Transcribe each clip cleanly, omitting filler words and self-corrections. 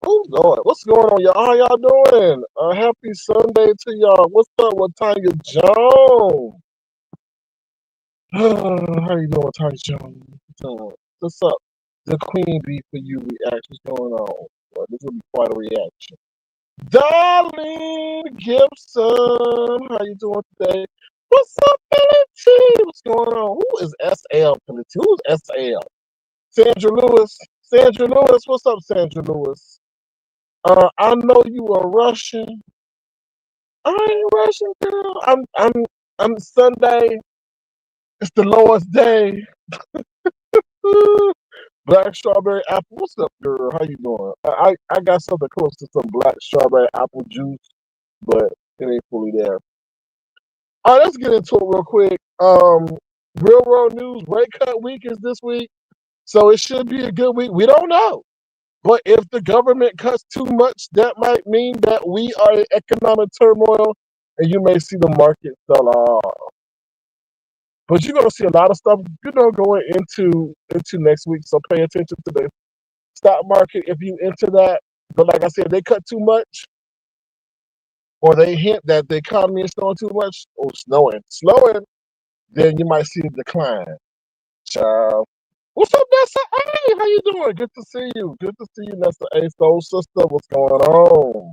Oh Lord, what's going on, y'all? How y'all doing? Happy Sunday to y'all. What's up with Tanya Jones? How you doing, Tanya Jones? What's up? The Queen Bee for you reactions going on. Well, this will be quite a reaction. Darlene Gibson, how you doing today? What's up, Billy T? What's going on? Who is SL, Billy T? Who's SL? Sandra Lewis. Sandra Lewis, what's up, Sandra Lewis? I know you are Russian. I ain't Russian, girl. I'm Sunday. It's the Lord's day. Black strawberry apple. What's up, girl? How you doing? I got something close to some black strawberry apple juice, but it ain't fully there. All right, let's get into it real quick. Real world news. Rate cut week is this week, so it should be a good week. We don't know. But if the government cuts too much, that might mean that we are in economic turmoil and you may see the market sell off. But you're gonna see a lot of stuff, going into next week. So pay attention to the stock market if you into that. But like I said, they cut too much or they hint that the economy is snowing too much or slowing, then you might see a decline. Child. What's up, Nessa A? How you doing? Good to see you. Good to see you, Nessa A. Soul sister. What's going on?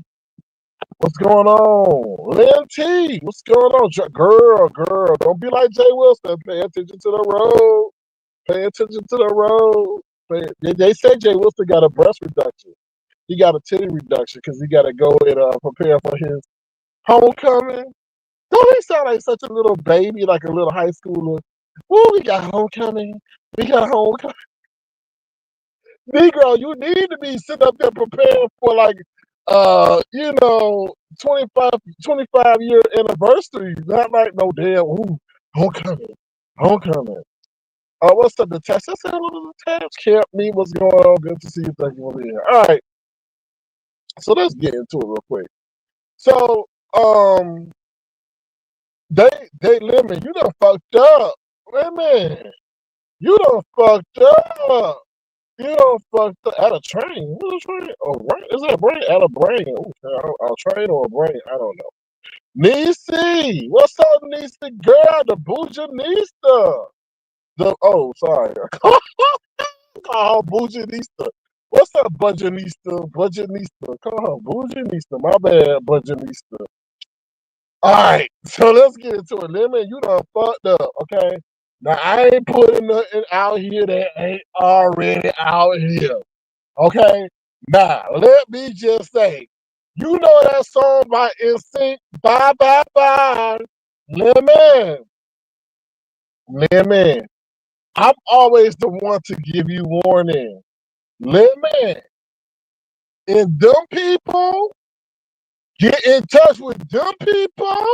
What's going on? Lynn T, what's going on? Girl, don't be like Jay Wilson. Pay attention to the road. Pay attention to the road. They say Jay Wilson got a breast reduction. He got a titty reduction because he got to go and prepare for his homecoming. Don't he sound like such a little baby, like a little high schooler? Oh, we got homecoming. We got homecoming. Negro, you need to be sitting up there preparing for 25-year anniversary. Not like no damn homecoming. Homecoming. What's up, the test? I said hello to the test. Camp me, what's going on? Good to see you. Thank you for being here. All right. So let's get into it real quick. So, they limit, you done fucked up. Wait a minute. You done fucked up. You done fucked up at a train. What's a train? Oh, right. Is that a brain? At a brain. Oh, a train or a brain? I don't know. Nisi, what's up, Nisi girl? The Bujanista. Sorry. Call her Bujanista. What's up, Bujanista? Bujanista. Call her Bujanista. My bad, Bujanista. All right, so let's get into it. Lemon, you done fucked up, okay? Now, I ain't putting nothing out here that ain't already out here, okay? Now, let me just say, you know that song by NSYNC, Bye Bye Bye, Lemon, Lemon. I'm always the one to give you warning. Lemon, and them people, get in touch with them people.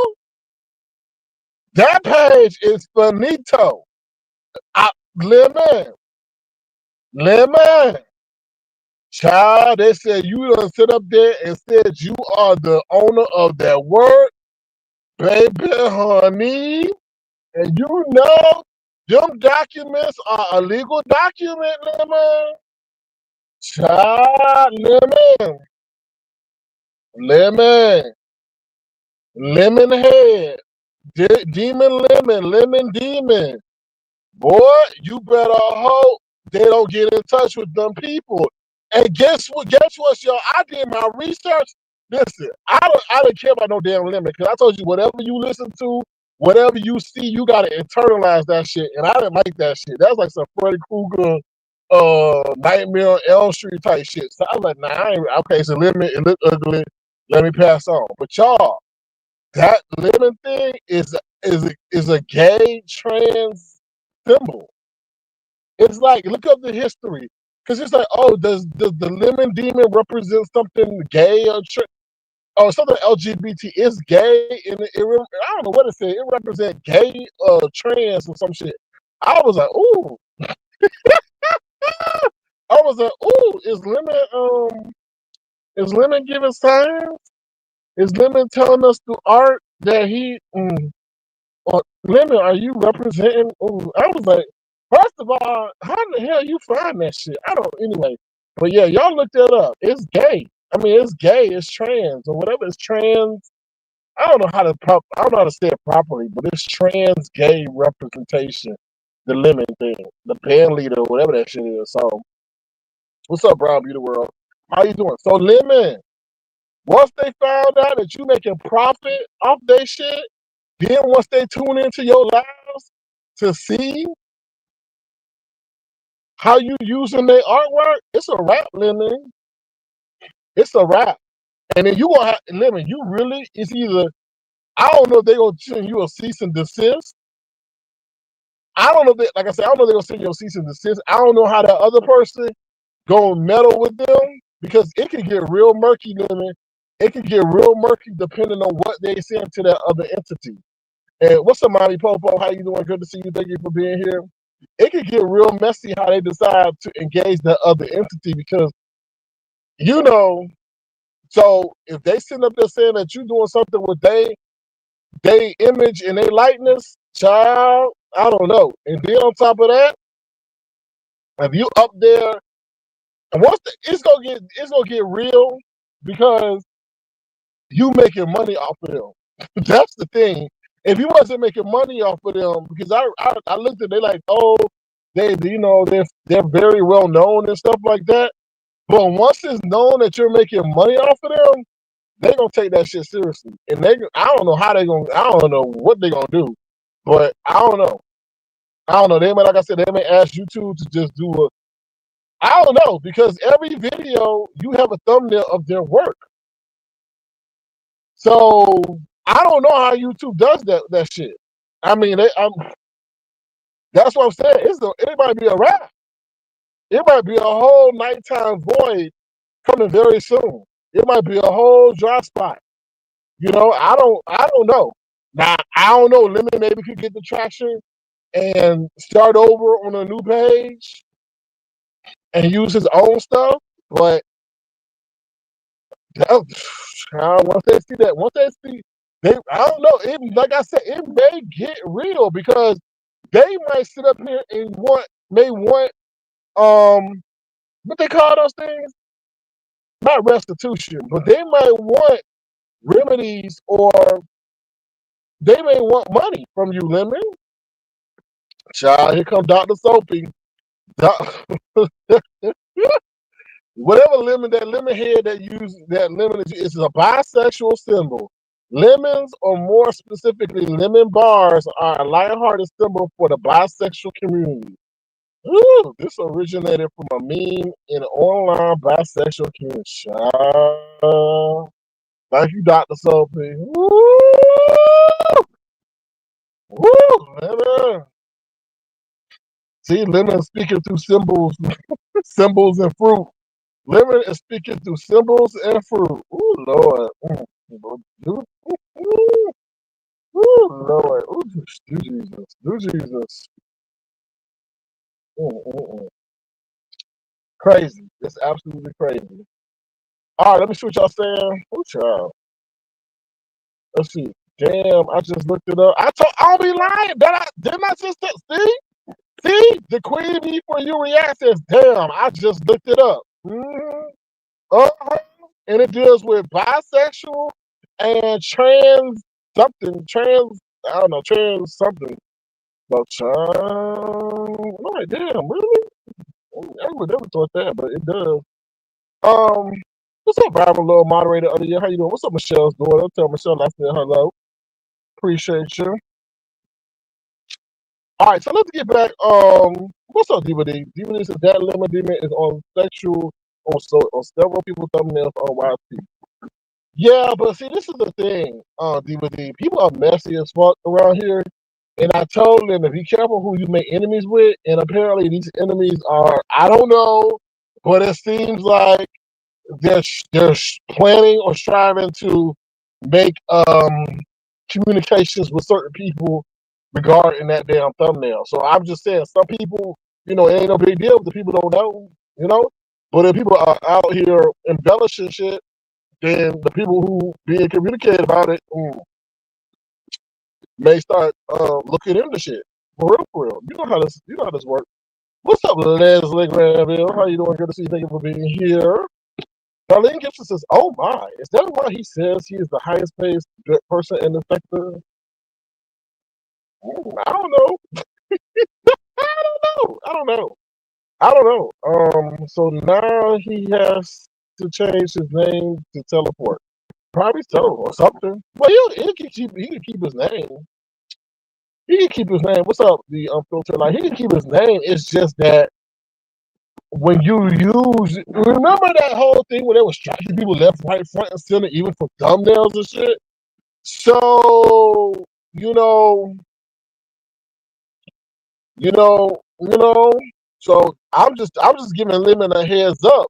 That page is finito. Lemon, child, they said you done sit up there and said you are the owner of that word, baby honey. And you know them documents are a legal document, Lemon. Child, lemon head, demon lemon demon. Boy, you better hope they don't get in touch with them people. And guess what? Y'all? I did my research. Listen, I don't care about no damn limit because I told you whatever you listen to, whatever you see, you gotta internalize that shit. And I didn't like that shit. That was like some Freddy Krueger, Nightmare on Elm Street type shit. So I was like, nah, I ain't okay. So limit, it look ugly. Let me pass on. But y'all, that lemon thing is a gay trans symbol. It's like, look up the history. Because it's like, oh, does the lemon demon represent something gay or something LGBT? It's gay, and I don't know what it said. It represents gay, trans or some shit. I was like, ooh. I was like, ooh, is Lemon giving signs? Is Lemon telling us through art that he or Lemon, are you representing? Ooh, I was like, first of all, how the hell you find that shit? I don't. Anyway, But yeah, y'all look that up. It's gay. I mean, it's gay. It's trans or whatever. It's trans. I don't know how to I don't know how to say it properly, but it's trans gay representation. The lemon thing, the band leader, whatever that shit is. So, what's up, Brown Beauty World? How you doing? So, lemon. Once they found out that you making profit off their shit, then once they tune into your lives to see how you using their artwork, it's a rap, lemon. It's a wrap. And then you gonna have lemon. You really it's either I don't know if they gonna send you a cease and desist. I don't know if they, like I said, I don't know if they're gonna send you a cease and desist. I don't know how that other person gonna meddle with them because it can get real murky, lemon. It can get real murky depending on what they send to that other entity. And what's up, Mommy Popo? How you doing? Good to see you. Thank you for being here. It can get real messy how they decide to engage that other entity because you know. So if they sitting up there saying that you doing something with they image and they likeness, child, I don't know. And then on top of that, if you up there, and it's gonna get real because you making money off of them. That's the thing. If you wasn't making money off of them, because I looked at they like, oh, they're very well known and stuff like that. But once it's known that you're making money off of them, they gonna take that shit seriously, and I don't know how they gonna. I don't know what they gonna do, but I don't know. I don't know. They may, like I said, they may ask YouTube to just do a. I don't know because every video you have a thumbnail of their work, so I don't know how YouTube does that shit. I mean, that's what I'm saying. It might be a wrap. It might be a whole nighttime void coming very soon. It might be a whole dry spot. I don't know. Now I don't know. Lemon maybe could get the traction and start over on a new page and use his own stuff. But once they see that, I don't know. Like I said, it may get real because they might sit up here and may want what they call those things, not restitution, but they might want remedies or they may want money from you, Lemon. Child, here comes Dr. Soapy. Whatever that lemon head that lemon is a bisexual symbol. Lemons, or more specifically, lemon bars, are a lighthearted symbol for the bisexual community. Ooh, this originated from a meme in an online bisexual community. Child. Thank you, Dr. Soapy. Woo! Woo! Lemon. See, lemon speaking through symbols, symbols and fruit. Lemon is speaking through symbols and fruit. Ooh, Lord. Ooh, Lord. Ooh, do Jesus. Do Jesus. Crazy. It's absolutely crazy. All right, let me see what y'all saying. Oh, child. Let's see. Damn, I just looked it up. I'll be lying. Didn't I just see? See? The queen before you react says, damn, I just looked it up. Uh-huh. And it deals with bisexual and trans something. I don't know, trans something. But like, damn, really? I would never thought that, but it does. What's up, Bravo Little Moderator of the Year? How you doing? What's up, Michelle's daughter? Tell Michelle I said hello. Appreciate you. All right, so let's get back. What's up, DVD? DVD says that lemon demon is on sexual on several people's thumbnails on YT. Yeah, but see, this is the thing, DVD. People are messy as fuck around here. And I told them to be careful who you make enemies with. And apparently these enemies are, I don't know, but it seems like they're planning or striving to make communications with certain people regarding that damn thumbnail. So I'm just saying, some people, it ain't no big deal if the people don't know. But if people are out here embellishing shit, then the people who being communicated about it may start looking into shit. For real. You know how this works. What's up, Leslie Granville? How you doing? Good to see you. Thank you for being here. Darlene Gibson says, "Oh my, is that why he says he is the highest paid person in the sector?" I don't know. I don't know. I don't know. I don't know. So now he has to change his name to teleport. Probably so, or something. Well, he can keep his name. He can keep his name. What's up, the unfiltered? Like he can keep his name. It's just that when you remember that whole thing where they were striking people left, right, front, and center, even for thumbnails and shit. So you know, you know, you know. So I'm just giving Lemon a heads up.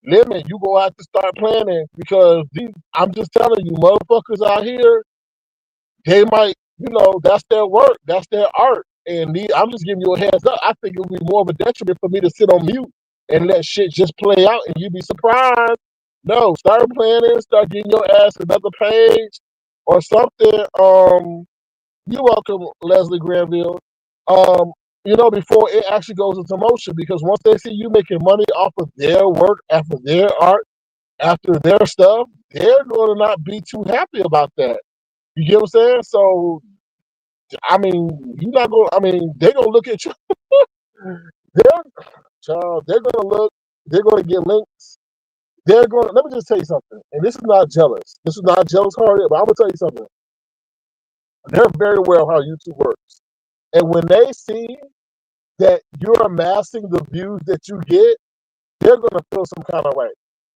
Lemon, you go out to start planning because I'm just telling you, motherfuckers out here, they might, that's their work, that's their art. And I'm just giving you a heads up. I think it would be more of a detriment for me to sit on mute and let shit just play out and you'd be surprised. No, start planning, start getting your ass another page or something. You're welcome, Leslie Granville. Before it actually goes into motion, because once they see you making money off of their work, after their art, after their stuff, they're going to not be too happy about that. You get what I'm saying? So, I mean, you're not going. I mean, they're going to look at you. They're going to look. They're going to get links. They're going. Let me just tell you something. And this is not jealous. This is not jealous hearted. But I'm going to tell you something. They're very aware of how YouTube works. And when they see that you're amassing the views that you get, they're going to feel some kind of way.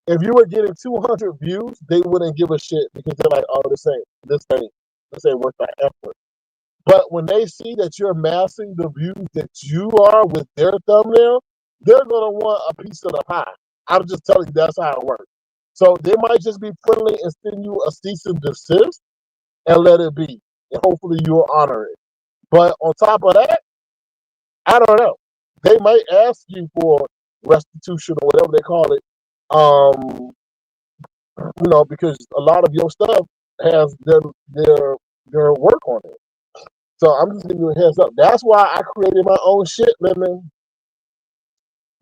If you were getting 200 views, they wouldn't give a shit because they're like, oh, this ain't worth the effort. But when they see that you're amassing the views that you are with their thumbnail, they're going to want a piece of the pie. I'm just telling you that's how it works. So they might just be friendly and send you a cease and desist and let it be. And hopefully you'll honor it. But on top of that, I don't know. They might ask you for restitution or whatever they call it. Because a lot of your stuff has their work on it. So I'm just giving you a heads up. That's why I created my own shit, Lemon.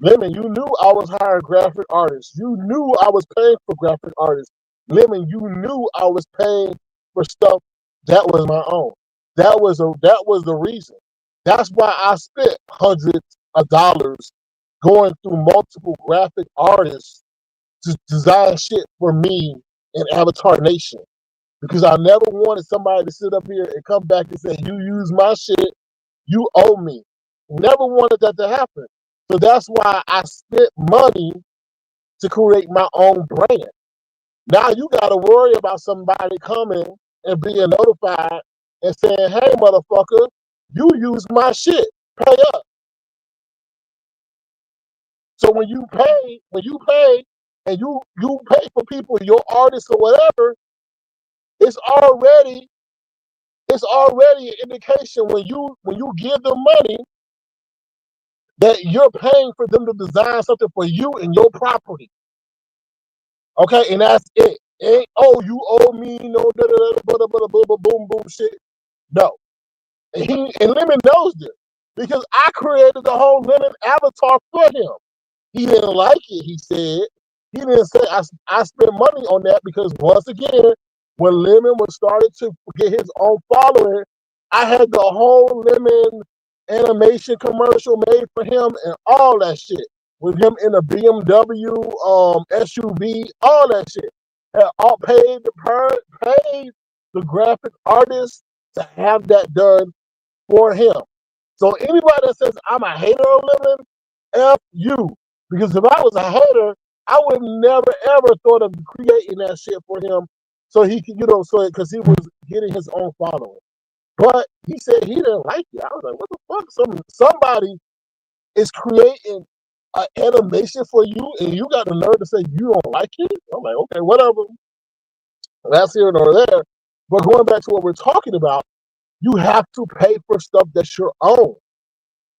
Lemon, you knew I was hiring graphic artists. You knew I was paying for graphic artists. Lemon, you knew I was paying for stuff that was my own. That was the reason. That's why I spent hundreds of dollars going through multiple graphic artists to design shit for me in Avatar Nation. Because I never wanted somebody to sit up here and come back and say, you use my shit, you owe me. Never wanted that to happen. So that's why I spent money to create my own brand. Now you got to worry about somebody coming and being notified and saying, hey, motherfucker, you use my shit. Pay up. So when you pay and you pay for people, your artists or whatever, it's already an indication when you give them money that you're paying for them to design something for you and your property. Okay, and that's it. Ain't you owe me no boom boom shit. No. And Lemon knows this because I created the whole Lemon avatar for him. He didn't like it, he said. He didn't say I spent money on that because once again, when Lemon was started to get his own following, I had the whole Lemon animation commercial made for him and all that shit. With him in a BMW SUV, all that shit. Had all paid the graphic artist to have that done for him. So anybody that says I'm a hater of Lemon, F you. Because if I was a hater, I would never ever thought of creating that shit for him so he could, because he was getting his own following. But he said he didn't like it. I was like, what the fuck? Somebody is creating an animation for you and you got the nerve to say you don't like it? I'm like, okay, whatever. That's here nor there. But going back to what we're talking about, you have to pay for stuff that's your own.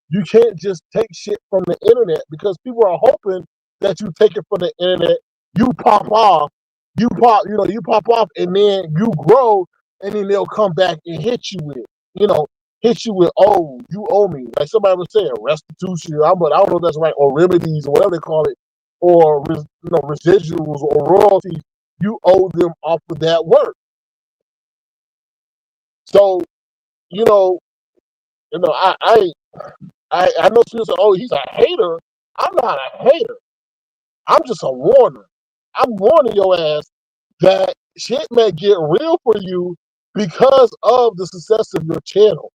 You can't just take shit from the internet because people are hoping that you take it from the internet, you pop off, you pop off, and then you grow, and then they'll come back and hit you with it. hit you with, oh, you owe me. Like somebody was saying, restitution. I don't know if that's right, or remedies, or whatever they call it, or residuals or royalties. You owe them off of that work. So, you know, I know people say, oh, he's a hater. I'm not a hater. I'm just a warner. I'm warning your ass that shit may get real for you because of the success of your channel.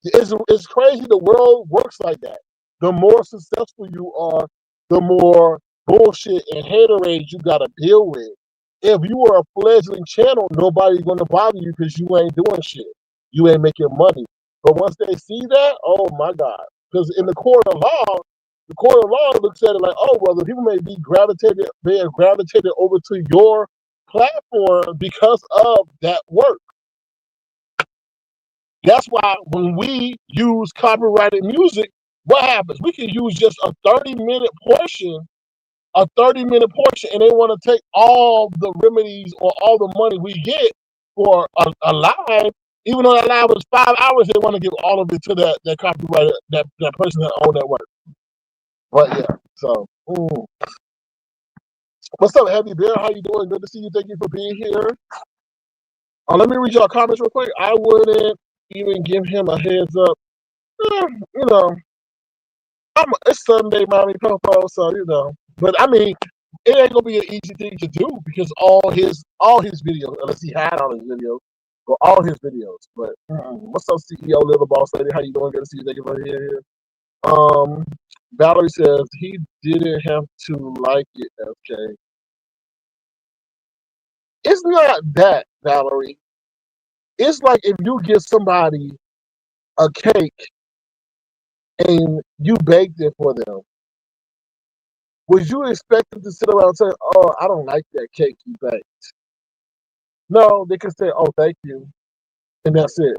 It's crazy the world works like that. The more successful you are, the more bullshit and haterade you gotta deal with. If you are a fledgling channel, nobody's gonna bother you because you ain't doing shit. You ain't making money. But once they see that, oh my God. Because in the court of law looks at it like, oh well, the people may be gravitated over to your platform because of that work. That's why when we use copyrighted music, what happens? We can use just a 30-minute portion, and they want to take all the remedies or all the money we get for a live, even though that live was 5 hours, they want to give all of it to that copyrighted, that person that owned that work. But yeah, so what's up, Heavy Bear? How you doing? Good to see you. Thank you for being here. Let me read your comments real quick. I wouldn't even give him a heads up. You know, it's Sunday, mommy, popo, so you know. But I mean, it ain't gonna be an easy thing to do because all his videos, unless he had all his videos, or all his videos. But what's up, CEO, little boss lady? How you doing? Good to see you. Thank you for being here. Valerie says he didn't have to like it. Okay, it's not that, Valerie. It's like if you give somebody a cake and you baked it for them. Would you expect them to sit around and say, oh, I don't like that cake you baked? No, they can say, oh, thank you, and that's it,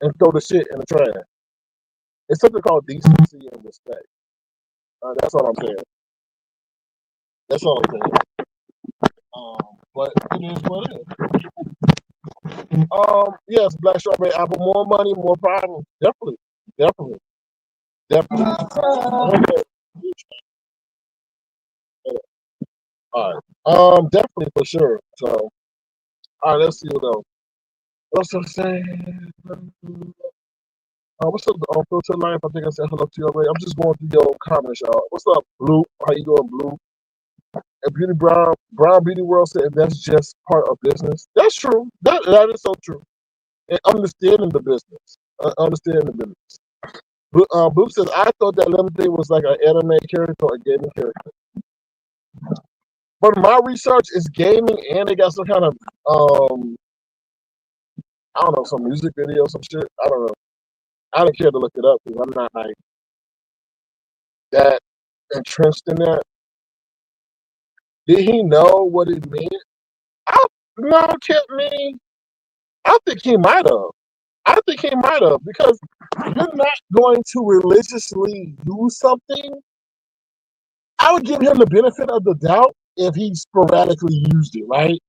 and throw the shit in the trash. It's something called decency and respect. That's all I'm saying. That's all I'm saying. But it is what it is. Yes, black strawberry apple, more money, more problems. Definitely. Okay. All right. Definitely for sure. So, all right, let's see what else. What's up, saying? What's up, Filter Life? I think I said hello to you already. I'm just going through your comments, y'all. What's up, Blue? How you doing, Blue? And Beauty Brown Beauty World said that's just part of business. That's true. That is so true. And understanding the business. Blue says, I thought that Lemonade was like an anime character or a gaming character. But my research is gaming and they got some kind of I don't know, some music video, some shit. I don't know. I don't care to look it up because I'm not like that entrenched in that. Did he know what it meant? No, kept me. I think he might have because you're not going to religiously use something. I would give him the benefit of the doubt if he sporadically used it, right?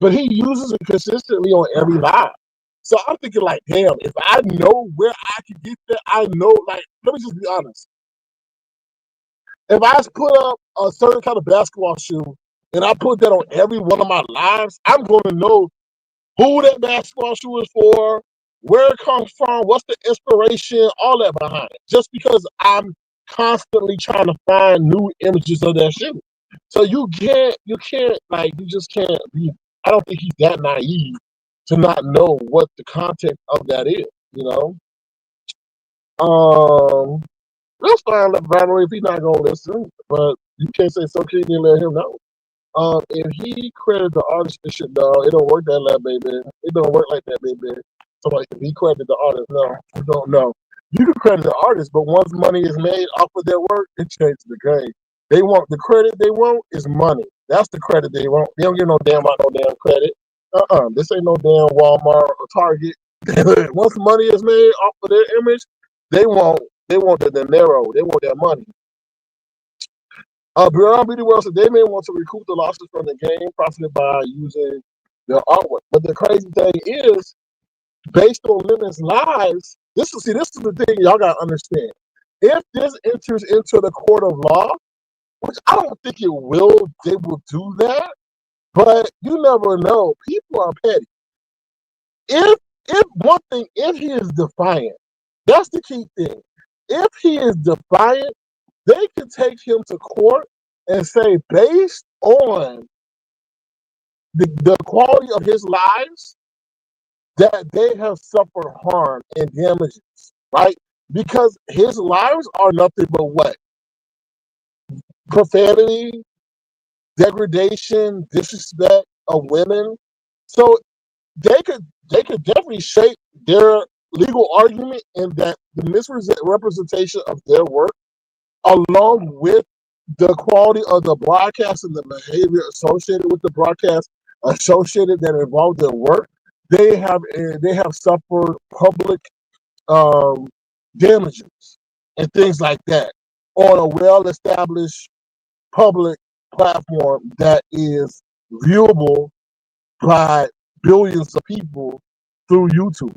But he uses it consistently on every live. So I'm thinking like, damn, if I know where I can get that, I know, like, let me just be honest. If I put up a certain kind of basketball shoe and I put that on every one of my lives, I'm going to know who that basketball shoe is for, where it comes from, what's the inspiration, all that behind it. Just because I'm constantly trying to find new images of that shoe. So you just can't be, I don't think he's that naive to not know what the content of that is, you know? Let's find out Valerie if he's not gonna listen, but you can't say so can you let him know. If he credited the artist and shit, no, it don't work that way, baby. It don't work like that, baby. So like if he credited the artist, no, you don't know. You can credit the artist, but once money is made off of their work, it changes the game. They want the credit they want is money. That's the credit they want. They don't give no damn about no damn credit. This ain't no damn Walmart or Target. Once money is made off of their image, they want the dinero. They want their money. Beyond Beauty World said they may want to recoup the losses from the game profited by using their artwork. But the crazy thing is, based on Lemon's lives, this is the thing y'all gotta understand. If this enters into the court of law, which I don't think it will, they will do that. But you never know. People are petty. If he is defiant, that's the key thing. If he is defiant, they can take him to court and say, based on the quality of his lives, that they have suffered harm and damages, right? Because his lives are nothing but what? Profanity, degradation, disrespect of women. So they could definitely shape their legal argument in that the misrepresentation of their work, along with the quality of the broadcast and the behavior associated with the broadcast associated that involved their work, they have suffered public um, damages and things like that on a well-established public platform that is viewable by billions of people through YouTube.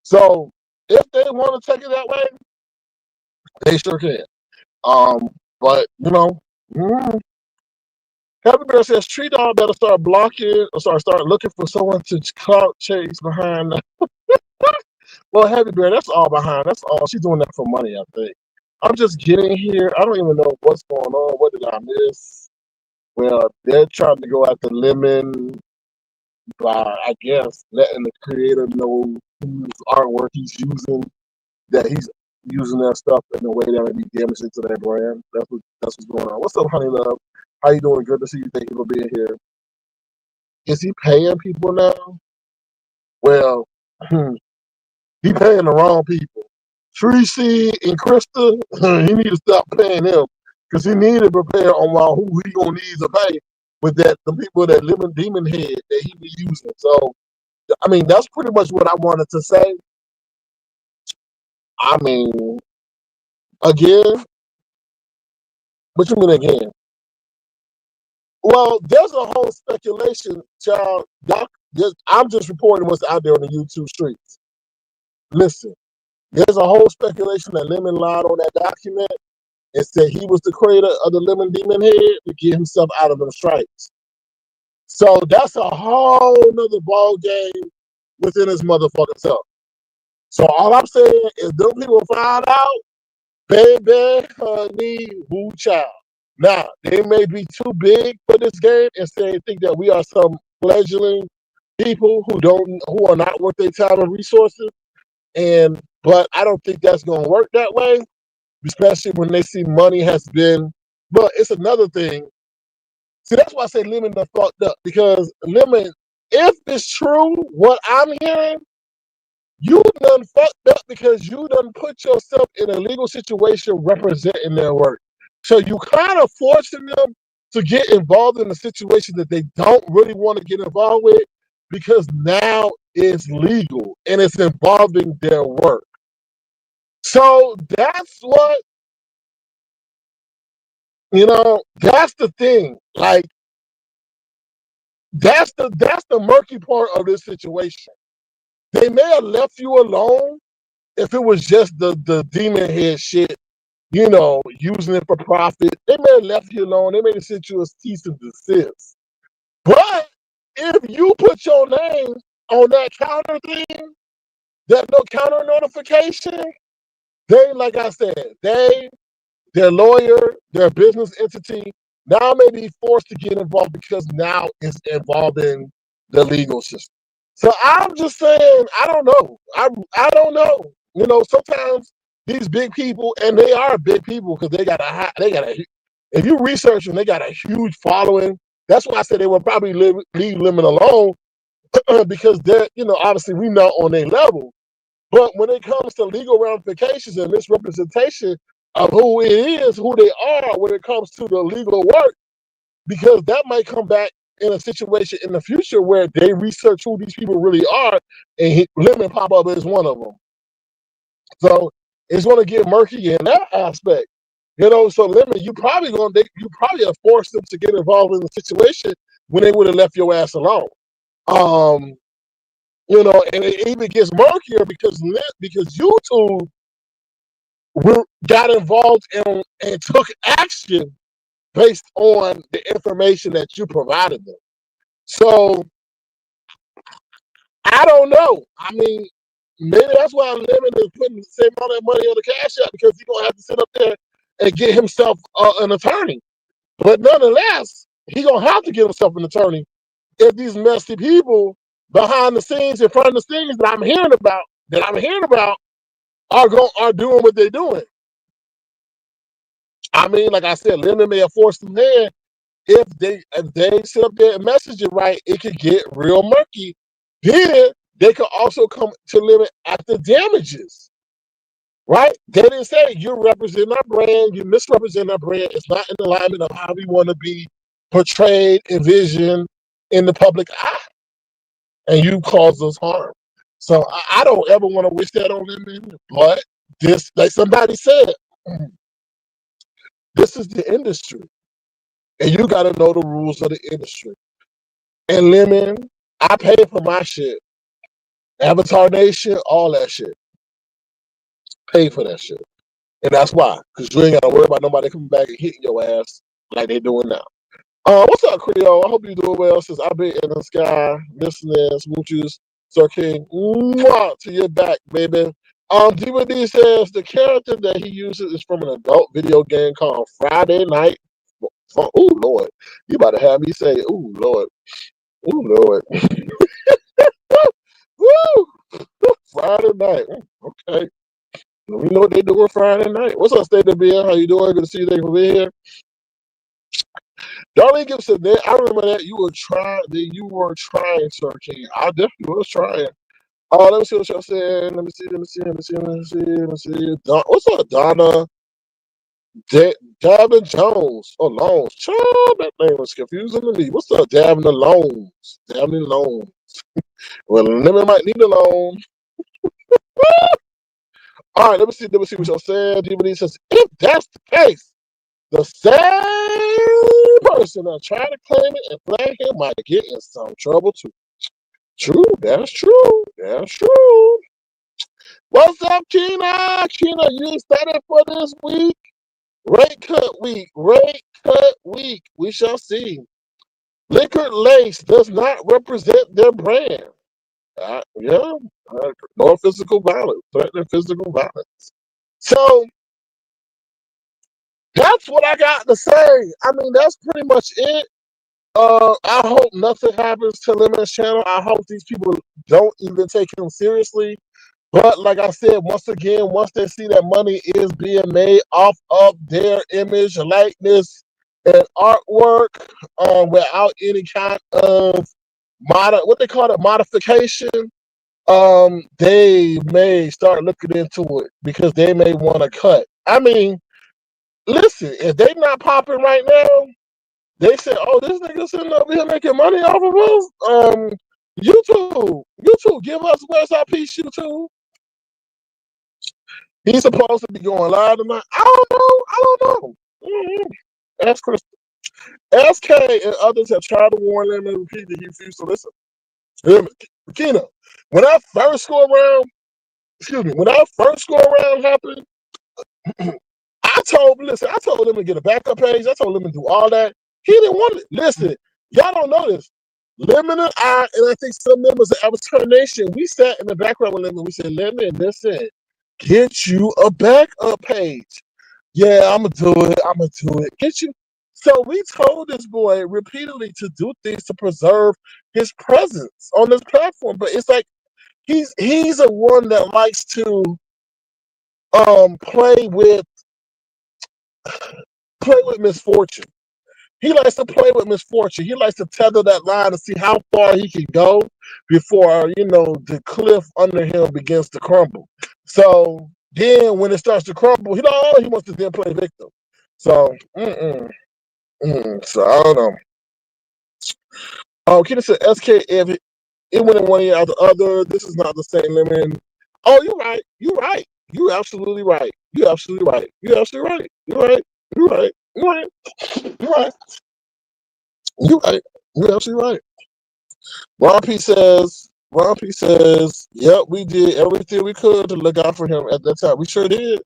So if they want to take it that way, they sure can. But Happy Bear says Tree Dog better start blocking or start looking for someone to clout chase behind. Well, Happy Bear, that's all behind. That's all. She's doing that for money, I think. I'm just getting here. I don't even know what's going on. What did I miss? Well, they're trying to go after Lemon by, I guess, letting the creator know whose artwork he's using, that he's using their stuff in a way that may be damaging to their brand. That's what's going on. What's up, honey love? How you doing? Good to see you. Thank you for being here. Is he paying people now? Well, he paying the wrong people. Tracy and Krista, he need to stop paying them because he need to prepare on who he gonna need to pay with the people that live in Demon Head that he be using. So, I mean, that's pretty much what I wanted to say. I mean, again, what you mean again? Well, there's a whole speculation, child. I'm just reporting what's out there on the YouTube streets. Listen, there's a whole speculation that Lemon lied on that document and said he was the creator of the Lemon Demon Head to get himself out of them stripes. So that's a whole nother ball game within his motherfucking self. So all I'm saying is them people find out, baby, honey, woo child. Now, they may be too big for this game and think that we are some fledgling people who are not worth their time and resources. But I don't think that's gonna work that way, especially when they see money has been. But it's another thing. See, that's why I say Lemon done fucked up, because Lemon, if it's true what I'm hearing, you done fucked up because you done put yourself in a legal situation representing their work. So you kind of forcing them to get involved in a situation that they don't really want to get involved with, because now it's legal and it's involving their work. So that's what, that's the thing. Like, that's the murky part of this situation. They may have left you alone if it was just the demon head shit, using it for profit. They may have left you alone. They may have sent you a cease and desist. But if you put your name on that counter thing, that no counter notification, they, like I said, their lawyer, their business entity, now may be forced to get involved because now it's involving the legal system. So I'm just saying, I don't know. I don't know. Sometimes these big people, and they are big people because they got a. If you research them, they got a huge following. That's why I said they will probably leave Lemon alone because they're, obviously we not on their level. But when it comes to legal ramifications and misrepresentation of who it is, who they are, when it comes to the legal work, because that might come back in a situation in the future where they research who these people really are, and Lemon pop up as one of them. So it's going to get murky in that aspect. So Lemon, you probably have forced them to get involved in the situation when they would have left your ass alone. And it even gets murkier because YouTube got involved and took action based on the information that you provided them. So I don't know. I mean, maybe that's why Lemon is putting the same amount of money on the Cash App, because he's gonna have to sit up there and get himself an attorney. But nonetheless, he's gonna have to get himself an attorney if these messy people behind the scenes, in front of the scenes that I'm hearing about, are doing what they're doing. I mean, like I said, Lemon may have forced them hand. If they sit up there and message it right, it could get real murky. Then they could also come to Lemon at the damages, right? They didn't say you're representing our brand, you misrepresent our brand. It's not in alignment of how we want to be portrayed, envisioned in the public eye, and you cause us harm. So I don't ever want to wish that on Lemon, but this, like somebody said, this is the industry. And you got to know the rules of the industry. And Lemon, I pay for my shit. Avatar Nation, all that shit. Pay for that shit. And that's why. Because you ain't got to worry about nobody coming back and hitting your ass like they doing now. What's up, Creole? I hope you're doing well since I've been in the sky, listening, smooches, Sir King. Mwah, to your back, baby. DVD says the character that he uses is from an adult video game called Friday Night. Oh, Lord. You about to have me say, oh, Lord. Oh, Lord. Woo! Friday night. Okay. We know what they doing Friday night. What's up, State of Being? How you doing? Good to see you. Thank you for being here. Darlene Gibson, I remember that you were trying, Sir King. I definitely was trying. Let me see what y'all saying. Let me see. What's up, Donna? Davin Jones. Oh, Loans. Child, that name was confusing to me. What's up, Davin the Loans? Davin Loans. Well, Lemon might need a loan. All right, let me see what y'all saying. DVD says, if that's the case, the same person that tried to claim it and flag him might get in some trouble too. True, that's true. That's true. What's up, Keena? Keena, you excited for this week? Rate cut week. Rate cut week. We shall see. Liquor Lace does not represent their brand. No physical violence. Threatening physical violence. So that's what I got to say. I mean, that's pretty much it. I hope nothing happens to Lemon's channel. I hope these people don't even take him seriously. But like I said, once again, once they see that money is being made off of their image, likeness, and artwork, without any kind of modification, they may start looking into it because they may want to cut. I mean, listen, if they not popping right now, they say, "Oh, this nigga sitting up here making money off of us." YouTube, give us where's our piece, YouTube. He's supposed to be going live tonight. I don't know. Ask Chris. SK and others have tried to warn them and repeatedly he refused to listen. Kina, when our first go around happened, I told him to get a backup page. I told him to do all that. He didn't want it. Listen, y'all don't know this. Lemon and I think some members of Avatar Nation, we sat in the background with Lemon. We said, Lemon, listen, get you a backup page. Yeah, I'm gonna do it. Get you. So we told this boy repeatedly to do things to preserve his presence on this platform. But it's like he's a one that likes to play with misfortune. He likes to play with misfortune. He likes to tether that line to see how far he can go before, the cliff under him begins to crumble. So then when it starts to crumble, he wants to then play victim. So, so I don't know. Kid said, SK, if it went in one ear out the other, this is not the same Lemon. Oh, you're right. You're absolutely right. You're absolutely right. You're absolutely right. You're right. You're right. You're right. You're right. You're right. You're absolutely right. Ron P says, Rumpy says, "Yep, we did everything we could to look out for him at that time. We sure did.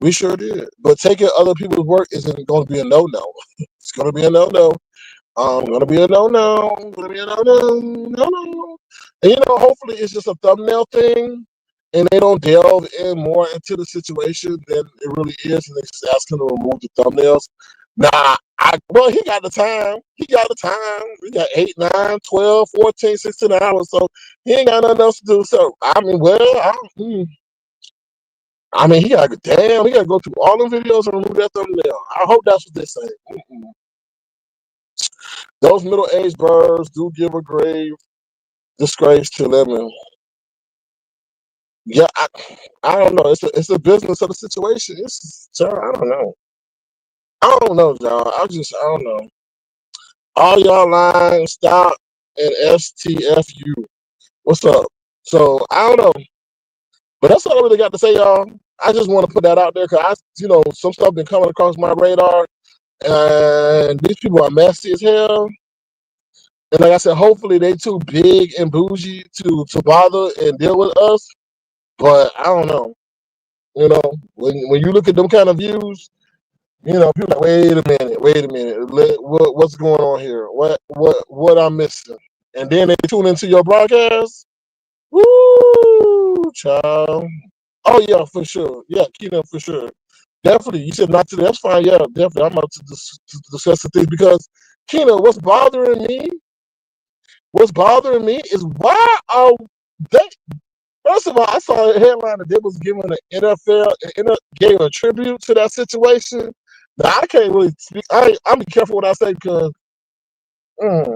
We sure did. But taking other people's work isn't going to be a no-no. It's going to be a no-no. Gonna be a no-no. Gonna be a no-no. No-no. And hopefully it's just a thumbnail thing, and they don't delve in more into the situation than it really is, and they just ask him to remove the thumbnails. Nah, well, he got the time. He got the time. He got 8, 9, 12, 14, 16 hours, so he ain't got nothing else to do. So I mean, well, I mean, he got to go through all the videos and remove that thumbnail. I hope that's what they're saying. Those middle-aged birds do give a grave disgrace to them. Yeah, I don't know. It's a business of the situation. I don't know. I don't know, y'all. I don't know. All y'all lying, stop, and STFU. What's up? So I don't know, but that's all I really got to say, y'all. I just want to put that out there because some stuff been coming across my radar, and these people are messy as hell. And like I said, hopefully they too big and bougie to bother and deal with us. But I don't know. When you look at them kind of views, people like, wait a minute, what's going on here? What I'm missing? And then they tune into your broadcast. Woo, child. Oh yeah, for sure. Yeah, Keenan, for sure. Definitely. You said not today. That's fine. Yeah, definitely. I'm about to discuss the things because Keenan, what's bothering me is why are they. First of all, I saw a headline that they was giving the NFL gave a tribute to that situation. Now I can't really speak. I'm be careful what I say because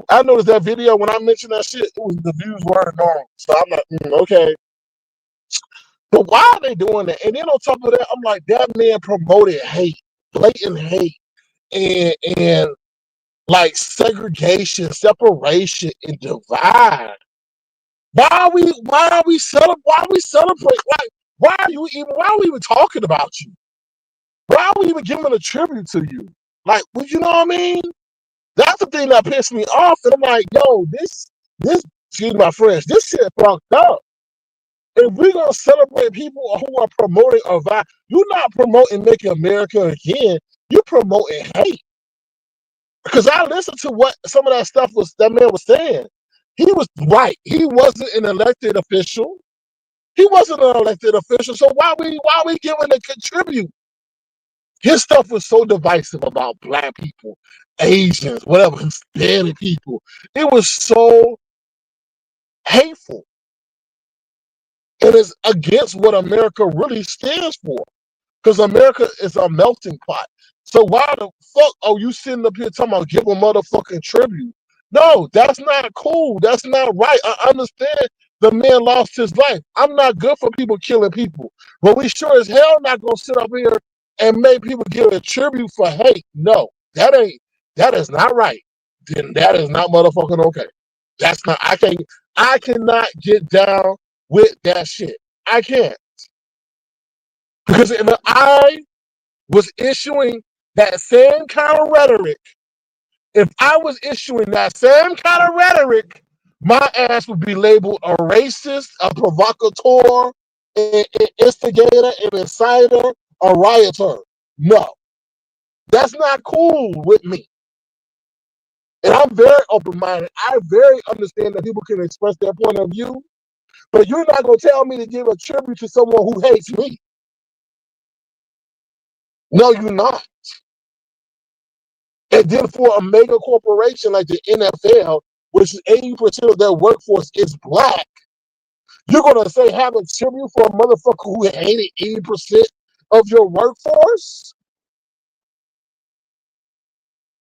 I noticed that video when I mentioned that shit, the views weren't normal. So I'm like, okay. But why are they doing that? And then on top of that, I'm like, that man promoted hate, blatant hate, and like segregation, separation, and divide. Why are we celebrate? Like, why are we even talking about you? Why are we even giving a tribute to you? Like, well, you know what I mean? That's the thing that pissed me off. And I'm like, yo, excuse my French, this shit fucked up. If we're gonna celebrate people who are promoting a vibe, you're not promoting making America again. You're promoting hate. Because I listened to what some of that man was saying. He was right. He wasn't an elected official. He wasn't an elected official. So why are we giving a contribute? His stuff was so divisive about black people, Asians, whatever, Hispanic people. It was so hateful. It is against what America really stands for. Because America is a melting pot. So why the fuck are you sitting up here talking about give a motherfucking tribute? No, that's not cool. That's not right. I understand the man lost his life. I'm not good for people killing people. But we sure as hell not gonna sit up here and make people give a tribute for hate. No, that is not right. Then that is not motherfucking okay. That's not I cannot get down with that shit. I can't. Because if I was issuing that same kind of rhetoric, if I was issuing that same kind of rhetoric, my ass would be labeled a racist, a provocateur, an instigator, an inciter, a rioter. No, that's not cool with me. And I'm very open-minded. I very understand that people can express their point of view, but you're not going to tell me to give a tribute to someone who hates me. No, you're not. And then for a mega corporation like the NFL, which is 80% of their workforce is black, you're going to say have a tribute for a motherfucker who hated 80% of your workforce?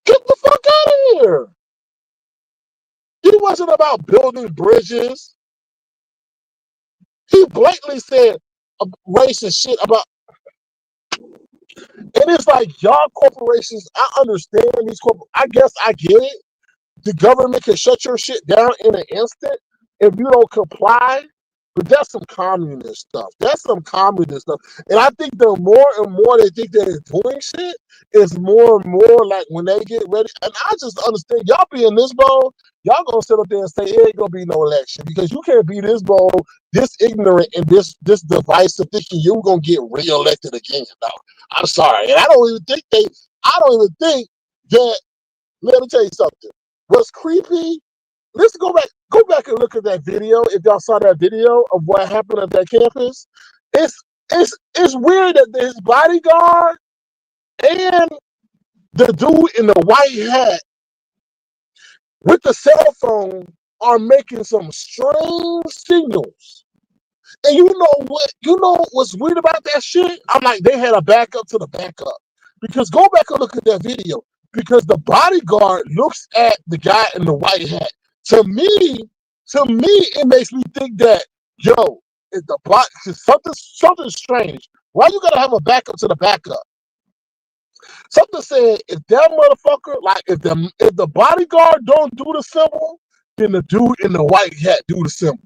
Get the fuck out of here. He wasn't about building bridges. He blatantly said racist shit about. And it's like, y'all corporations, I understand these I guess I get it. The government can shut your shit down in an instant if you don't comply. But that's some communist stuff. That's some communist stuff. And I think the more and more they think they're doing shit, it's more and more like when they get ready. And I just understand y'all be in this mode. y'all gonna sit up there and say it ain't gonna be no election because you can't be this bold, this ignorant, and this divisive thinking you're gonna get reelected again. No, I'm sorry. And I don't even think that, let me tell you something. What's creepy, let's go back and look at that video. If y'all saw that video of what happened at that campus, it's weird that his bodyguard and the dude in the white hat with the cell phone are making some strange signals. And you know what? You know what's weird about that shit? I'm like, they had a backup to the backup. Because go back and look at that video. Because the bodyguard looks at the guy in the white hat. To me, it makes me think that, yo, if the bot something strange. Why you gotta have a backup to the backup? Something said if that motherfucker, like if the bodyguard don't do the symbol, then the dude in the white hat do the symbol.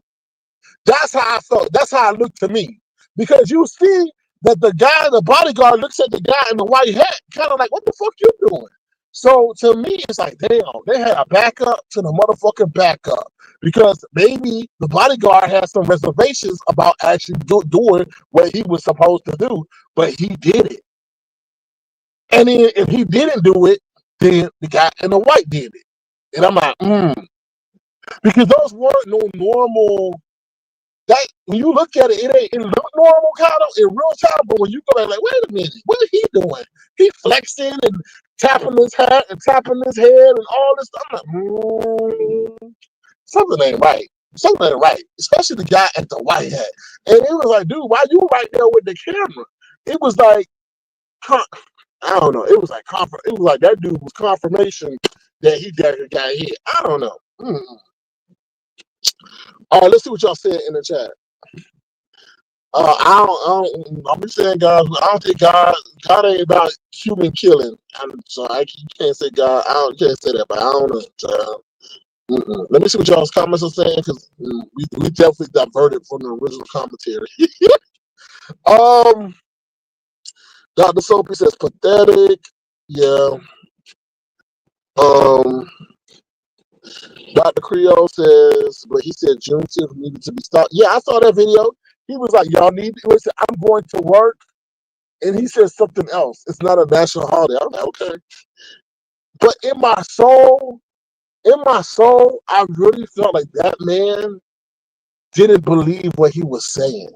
That's how I felt. That's how it looked to me. Because you see that the bodyguard looks at the guy in the white hat, kind of like, what the fuck you doing? So to me, it's like, damn, they had a backup to the motherfucking backup. Because maybe the bodyguard has some reservations about actually doing what he was supposed to do, but he did it. And then if he didn't do it, then the guy in the white did it. And I'm like, because those weren't no normal. That when you look at it, it look normal kind of in real time, but when you go back, like, wait a minute, what is he doing? He flexing and tapping his hat and tapping his head and all this stuff. I'm like, something ain't right. Something ain't right. Especially the guy at the white hat. And it was like, dude, why you right there with the camera? It was like, I don't know. It was like that dude was confirmation that he got hit. I don't know. All right, let's see what y'all said in the chat. I'm just saying, guys. I don't think God ain't about human killing. You can't say God. Can't say that, but I don't know. So, let me see what y'all's comments are saying because we definitely diverted from the original commentary. Dr. Soapy says pathetic. Yeah. Dr. Creole says, but he said Juneteenth needed to be stopped. Yeah, I saw that video. He was like, y'all need to listen, I'm going to work. And he said something else. It's not a national holiday. I'm like, okay. But in my soul, I really felt like that man didn't believe what he was saying.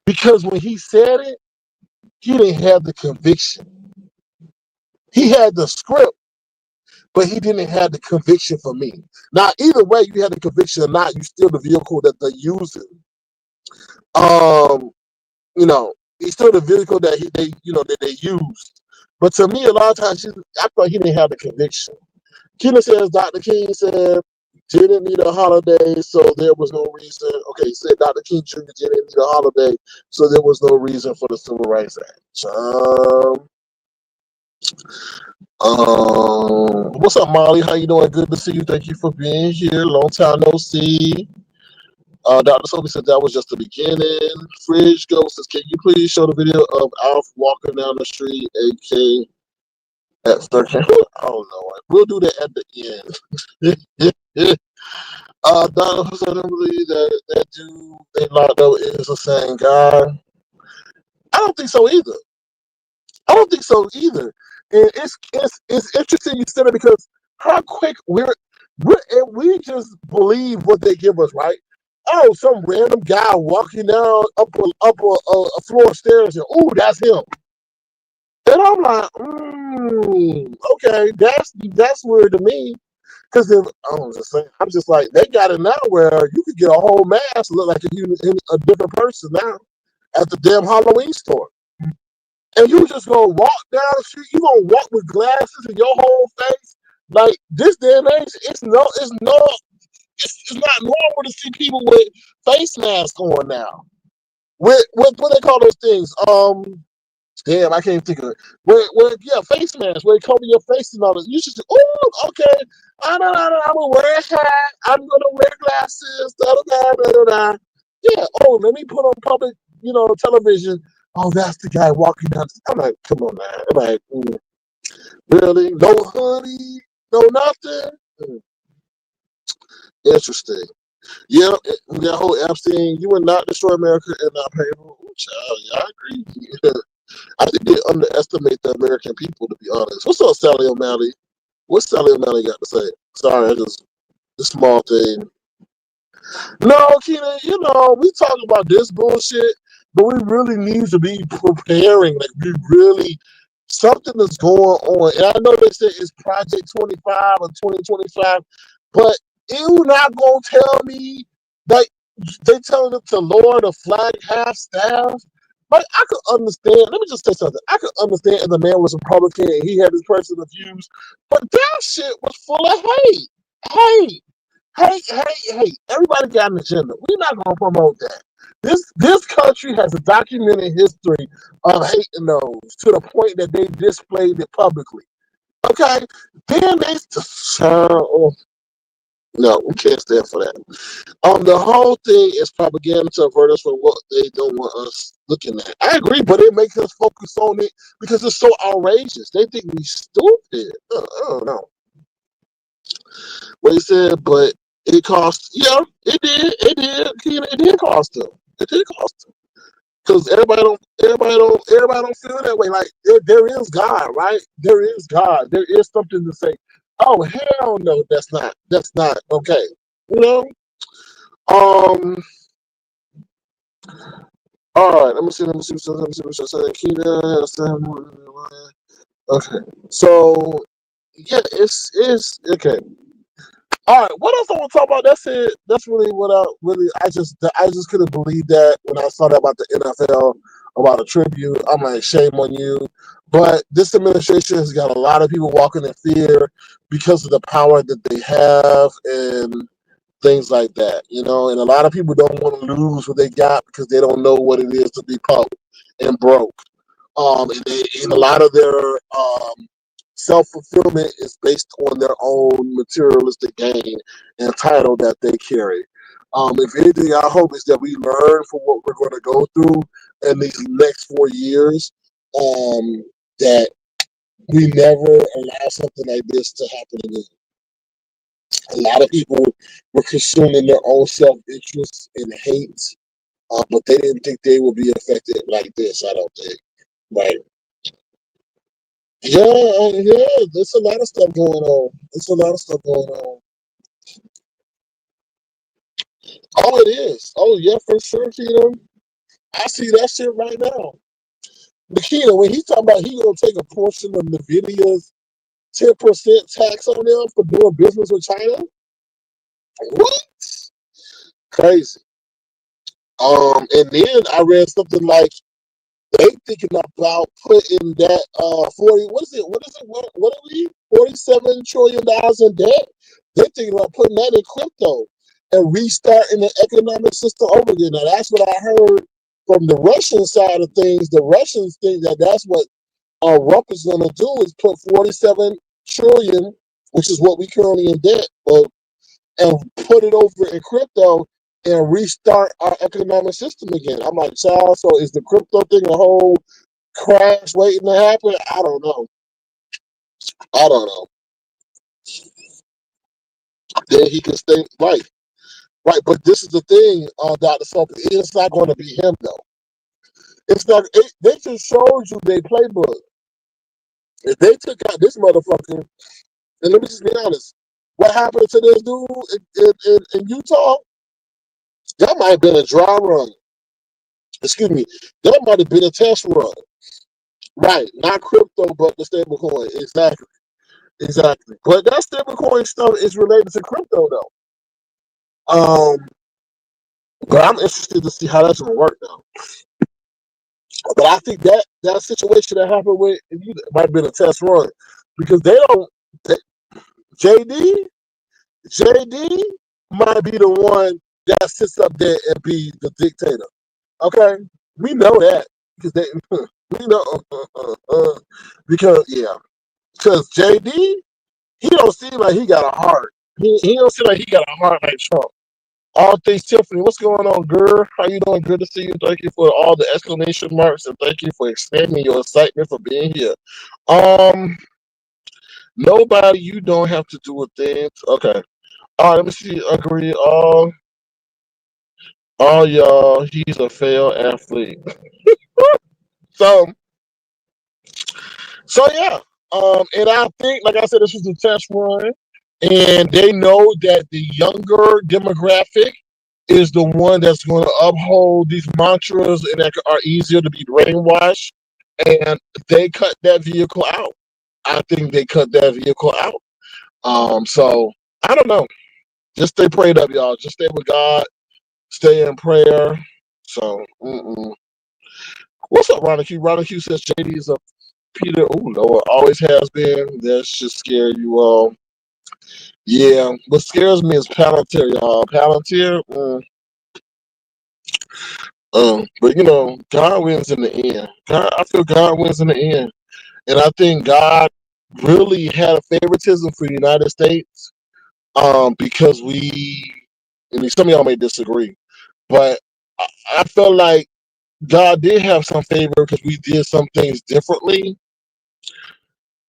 Because when he said it, he didn't have the conviction. He had the script, but he didn't have the conviction for me. Now, either way, you had the conviction or not, you still the vehicle that they're using. He's still the vehicle that they used. But to me, a lot of times, I thought he didn't have the conviction. Keena says, Dr. King said, didn't need a holiday, so there was no reason. Okay, he said Dr. King Jr. didn't need a holiday, so there was no reason for the Civil Rights Act. What's up, Molly? How you doing? Good to see you. Thank you for being here. Long time no see. Dr. Sophie said that was just the beginning. Fridge Ghost says, can you please show the video of Alf walking down the street, AK at 13? Oh, Lord. We'll do that at the end. Dr. said, I don't believe that dude they locked up is the same guy. I don't think so either. And it's interesting you said it because how quick we just believe what they give us, right? Oh, some random guy walking down up a floor of stairs and that's him. And I'm like, okay, that's weird to me. Because I'm just like, they got it now where you could get a whole mask look like a different person now at the damn Halloween store. And you just gonna walk down the street, you gonna walk with glasses in your whole face. Like this day and age, it's not normal to see people with face masks on now. With what they call those things? Damn, I can't think of it. Face masks, where they cover your face and all that. You should say, okay, I'm gonna wear a hat, I'm gonna wear glasses, Yeah, let me put on public, television. Oh, that's the guy walking down. I'm like, come on, man. I'm like, really? No hoodie? No nothing? Interesting. Yeah, that whole Epstein, you would not destroy America and not pay for it. Ooh, child, yeah, I agree. I think they underestimate the American people, to be honest. What's up, Sally O'Malley? What's Sally O'Malley got to say? Sorry, I just this small thing. No, Keenan, we talk about this bullshit, but we really need to be preparing. Like, we really, something is going on. And I know they say it's Project 25 or 2025, but you not going to tell me, like, they telling them to lower the flag half staff. Like, I could understand. Let me just say something. I could understand if the man was Republican and he had his personal views, but that shit was full of hate. Hate. Hey, everybody got an agenda. We're not going to promote that. This country has a documented history of hating those to the point that they displayed it publicly. Okay? Then they no, we can't stand for that. The whole thing is propaganda to avert us from what they don't want us looking at. I agree, but it makes us focus on it because it's so outrageous. They think we stupid. I don't know what he said, but it cost. Yeah, it did. It did cost them. It did cost them because everybody don't feel that way. Like there is God, right? There is God. There is something to say. Oh hell no, that's not okay. You know. Um. All right. Let me see what you're saying. Okay. So yeah, it's okay. All right, what else I want to talk about? That's it. That's really what I just couldn't believe that when I saw that about the NFL about a tribute. I'm like, shame on you. But this administration has got a lot of people walking in fear because of the power that they have and things like that, And a lot of people don't want to lose what they got because they don't know what it is to be poor and broke. And a lot of their self-fulfillment is based on their own materialistic gain and title that they carry. If anything, I hope is that we learn from what we're going to go through in these next 4 years, that we never allow something like this to happen again. A lot of people were consuming their own self-interest and hate, but they didn't think they would be affected like this, I don't think. Right. Yeah, yeah, there's a lot of stuff going on. There's a lot of stuff going on. Oh, it is. Oh, yeah, for sure, Keto. I see that shit right now. Nikita, when he talking about he gonna take a portion of Nvidia's 10% tax on them for doing business with China, what? Crazy. And then I read something like they thinking about putting that 40. What are we? $47 trillion in debt. They're thinking about putting that in crypto and restarting the economic system over again. Now that's what I heard from the Russian side of things. The Russians think that that's what Rump is going to do is put 47 trillion, which is what we currently in debt, and put it over in crypto and restart our economic system again. I'm like, child, so is the crypto thing a whole crash waiting to happen? I don't know. I don't know. Then he can stay right. Right, but this is the thing, Dr. Sophie. It's not going to be him though. It's not. They just showed you their playbook. If they took out this motherfucker, and let me just be honest, what happened to this dude in Utah? That might have been a dry run. Excuse me. That might have been a test run. Right, not crypto, but the stable coin. Exactly, exactly. But that stable coin stuff is related to crypto, though. Um, but I'm interested to see how that's gonna work, though. But I think that situation that happened with you might have been a test run because they don't. They, JD, JD might be the one that sits up there and be the dictator. Okay, we know that because they we know because yeah, because JD he don't seem like he got a heart. He don't seem like he got a heart like Trump. All things Tiffany, what's going on, girl? How you doing? Good to see you. Thank you for all the exclamation marks and thank you for expanding your excitement for being here. Um, nobody, you don't have to do a thing. Okay. All right, let me see. Agree. All y'all. He's a failed athlete. So, yeah. And I think, like I said, this was a test run, and they know that the younger demographic is the one that's going to uphold these mantras and that are easier to be brainwashed. And they cut that vehicle out. I think they cut that vehicle out. So I don't know. Just stay prayed up, y'all. Just stay with God. Stay in prayer. So, what's up, Ronnie Q? Ronnie Q says JD is a Peter. Oh Lord, always has been. That should scare you all. Yeah, what scares me is Palantir, y'all. Palantir. But God wins in the end. I feel God wins in the end, and I think God really had a favoritism for the United States. Because and some of y'all may disagree, but I felt like God did have some favor because we did some things differently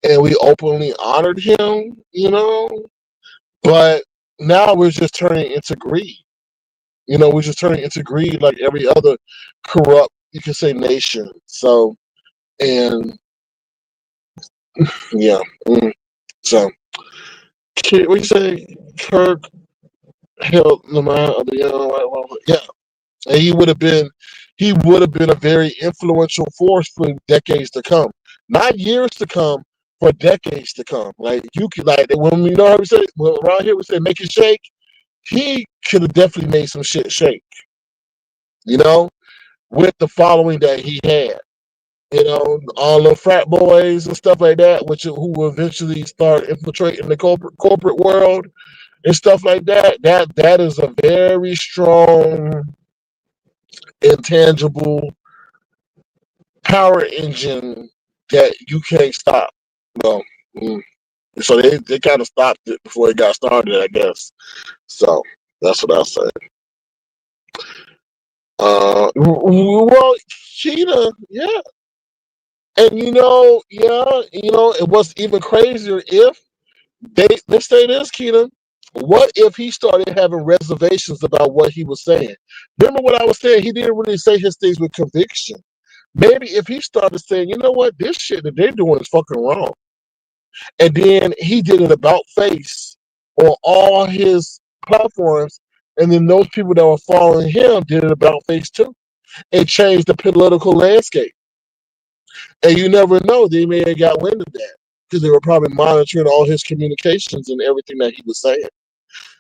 and we openly honored him. But now we're just turning into greed. We're just turning into greed like every other corrupt, you can say, nation. So, and yeah. So, what you say? Kirk held the mind of the young. Yeah. And he would have been a very influential force for decades to come. Not years to come, for decades to come. Like you could when we know how we say around here we say make it shake. He could have definitely made some shit shake, you know, with the following that he had. All the frat boys and stuff like that, who will eventually start infiltrating the corporate world and stuff like that. That is a very strong, intangible power engine that you can't stop. No. So they kind of stopped it before it got started, I guess. So that's what I'll say. Well, Cheetah, yeah. And it was even crazier if let's say this, Keena. What if he started having reservations about what he was saying? Remember what I was saying? He didn't really say his things with conviction. Maybe if he started saying, you know what, this shit that they're doing is fucking wrong. And then he did an about face on all his platforms. And then those people that were following him did an about face too. It changed the political landscape. And you never know, they may have got wind of that because they were probably monitoring all his communications and everything that he was saying.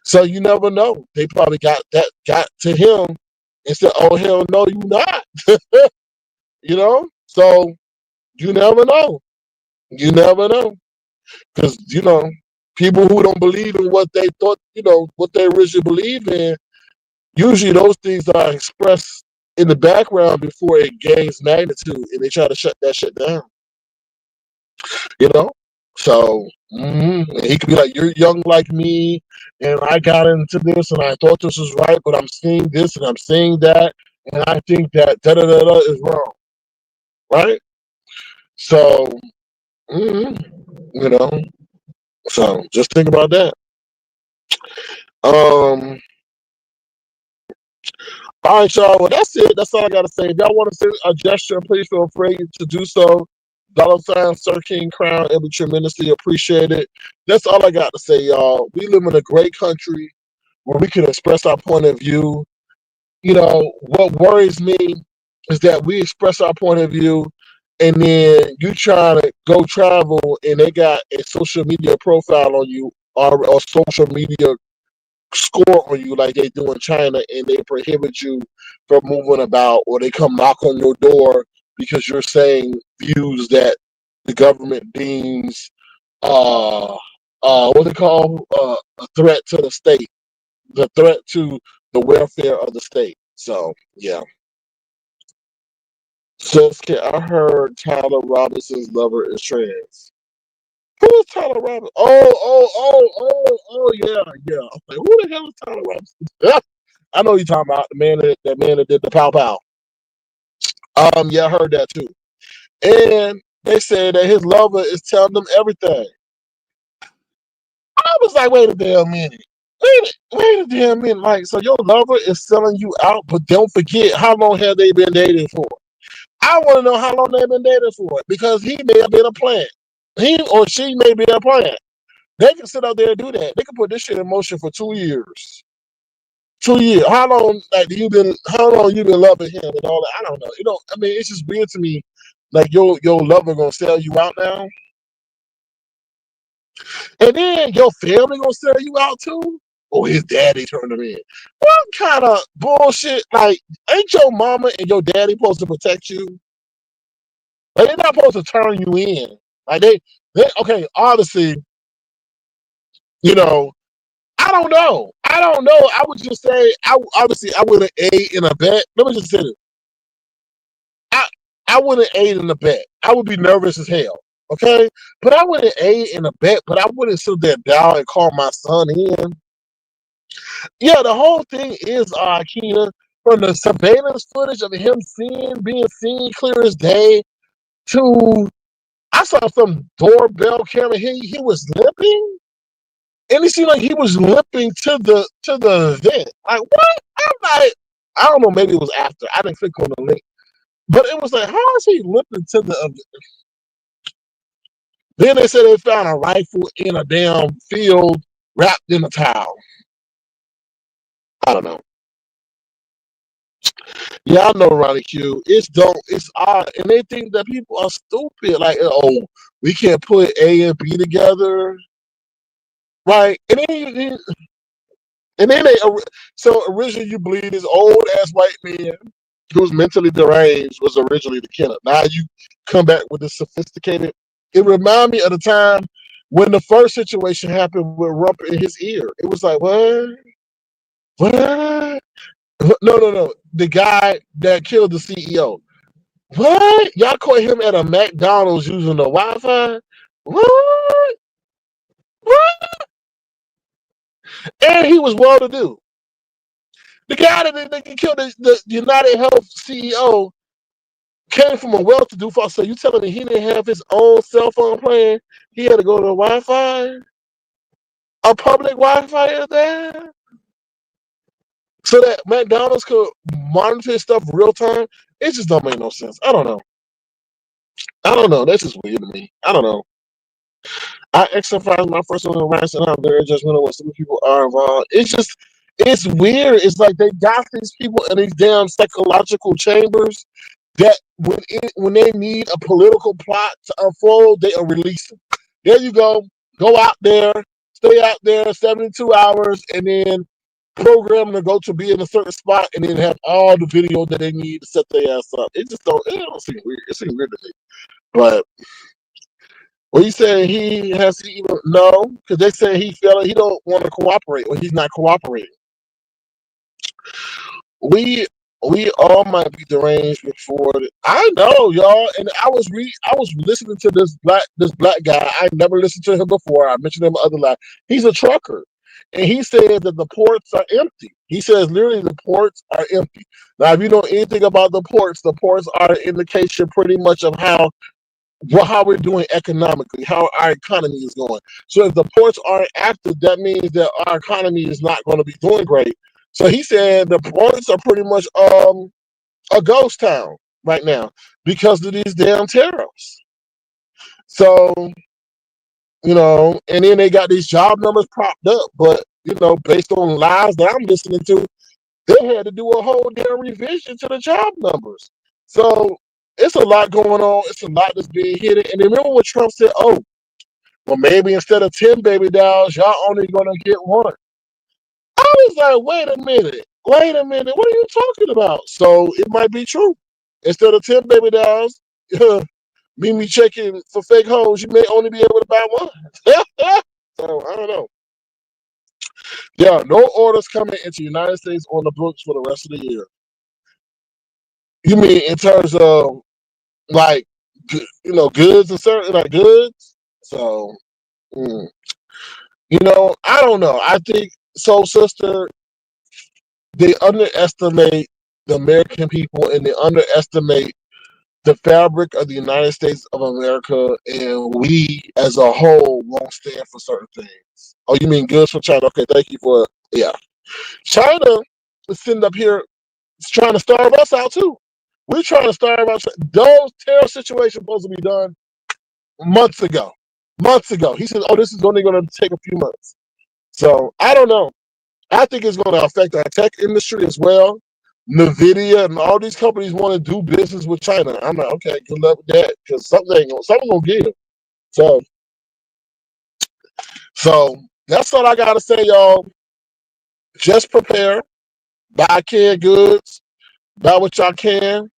So you never know. They probably got to him and said, oh, hell no, you not. So you never know. You never know. Because, people who don't believe in what they thought, what they originally believe in, usually those things are expressed in the background before it gains magnitude and they try to shut that shit down. So he could be like, you're young like me, and I got into this and I thought this was right, but I'm seeing this and I'm seeing that, and I think that da-da-da-da is wrong. Right? So, you know, so just think about that. All right, y'all. Well, that's it. That's all I got to say. If y'all want to send a gesture, please feel free to do so. $ Sir King Crown, it'll be tremendously appreciated. That's all I got to say, y'all. We live in a great country where we can express our point of view. What worries me is that we express our point of view and then you try to go travel and they got a social media profile on you or a social media score on you like they do in China, and they prohibit you from moving about, or they come knock on your door because you're saying views that the government deems what they call a threat to the state, the threat to the welfare of the state. So yeah. I heard Tyler Robinson's lover is trans. Who is Tyler Robinson? Oh, yeah. I'm like, who the hell is Tyler Robinson? I know you're talking about the man that did the pow pow. Yeah, I heard that too. And they said that his lover is telling them everything. I was like, wait a damn minute. wait a damn minute. Like, so your lover is selling you out, but don't forget how long have they been dating for? I want to know how long they've been dating for because he may have been a plant. He or she may be a plant. They can sit out there and do that. They can put this shit in motion for 2 years. 2 years. How long like you been? How long you been loving him and all that? I don't know. You know. I mean, it's just weird to me. Like your lover gonna sell you out now, and then your family gonna sell you out too. Oh, his daddy turned him in. What kind of bullshit? Like, ain't your mama and your daddy supposed to protect you? Like, they're not supposed to turn you in. Like they okay. Honestly, you know, I don't know. I don't know. I would just say, obviously, I wouldn't aid in a bet. Let me just say this. I, I wouldn't aid in a bet. I would be nervous as hell. Okay? But I wouldn't aid in a bet, but I wouldn't sit there down and call my son in. Yeah, the whole thing is, Keena, from the surveillance footage of him being seen clear as day, to, I saw some doorbell camera. He was limping. And it seemed like he was limping to the event. Like, what? I'm like, I don't know, maybe it was after. I didn't click on the link. But it was like, how is he limping to the event? Then they said they found a rifle in a damn field wrapped in a towel. I don't know. Yeah, I know, Ronnie Q. It's odd. And they think that people are stupid. Like, oh, we can't put A and B together. Right? And then so originally you believe this old ass white man who was mentally deranged was originally the killer. Now you come back with this sophisticated. It reminded me of the time when the first situation happened with Rump in his ear. It was like, what? What? No. The guy that killed the CEO. What? Y'all caught him at a McDonald's using the Wi-Fi? What? What? And he was well to do. The guy that killed the United Health CEO came from a well-to-do father. So you telling me he didn't have his own cell phone plan? He had to go to Wi-Fi? A public Wi-Fi is there? So that McDonald's could monitor his stuff real time? It just don't make no sense. I don't know. That's just weird to me. I don't know. I exercise my personal rights and I'm very judgmental when some people are involved. It's weird. It's like they got these people in these damn psychological chambers that when they need a political plot to unfold, they are releasing. There you go. Go out there, stay out there 72 hours, and then program them to go to be in a certain spot, and then have all the video that they need to set their ass up. It don't seem weird. It seems weird to me. But what you saying? He has to even no, because they say he felt like he don't want to cooperate, or he's not cooperating. We all might be deranged before. I know, y'all. And I was listening to this black guy. I never listened to him before. I mentioned him other life. He's a trucker, and he said that the ports are empty. He says literally the ports are empty. Now, if you know anything about the ports are an indication pretty much of how we're doing economically, how our economy is going. So if the ports aren't active, that means that our economy is not going to be doing great. So he said the ports are pretty much a ghost town right now because of these damn tariffs. So, and then they got these job numbers propped up, but based on lies that I'm listening to, they had to do a whole damn revision to the job numbers. So it's a lot going on. It's a lot that's being hidden. And remember what Trump said? Oh, well, maybe instead of 10 baby dolls, y'all only gonna get one. I was like, wait a minute. What are you talking about? So it might be true. Instead of 10 baby dolls, me checking for fake hoes, you may only be able to buy one. So I don't know. Yeah, no orders coming into the United States on the books for the rest of the year. You mean in terms of like goods and certain like goods? So I don't know. I think so, sister. They underestimate the American people and they underestimate the fabric of the United States of America, and we as a whole won't stand for certain things. Oh, you mean goods from China? Okay, thank you for Yeah. China is sitting up here trying to starve us out too. We're trying to starve out. Those tariff situations supposed to be done months ago. Months ago. He said, oh, this is only going to take a few months. So I don't know. I think it's going to affect our tech industry as well. NVIDIA and all these companies want to do business with China. I'm like, okay, good luck with that because something gonna give. So, so that's all I gotta say, y'all. Just prepare, buy canned goods, buy what y'all can,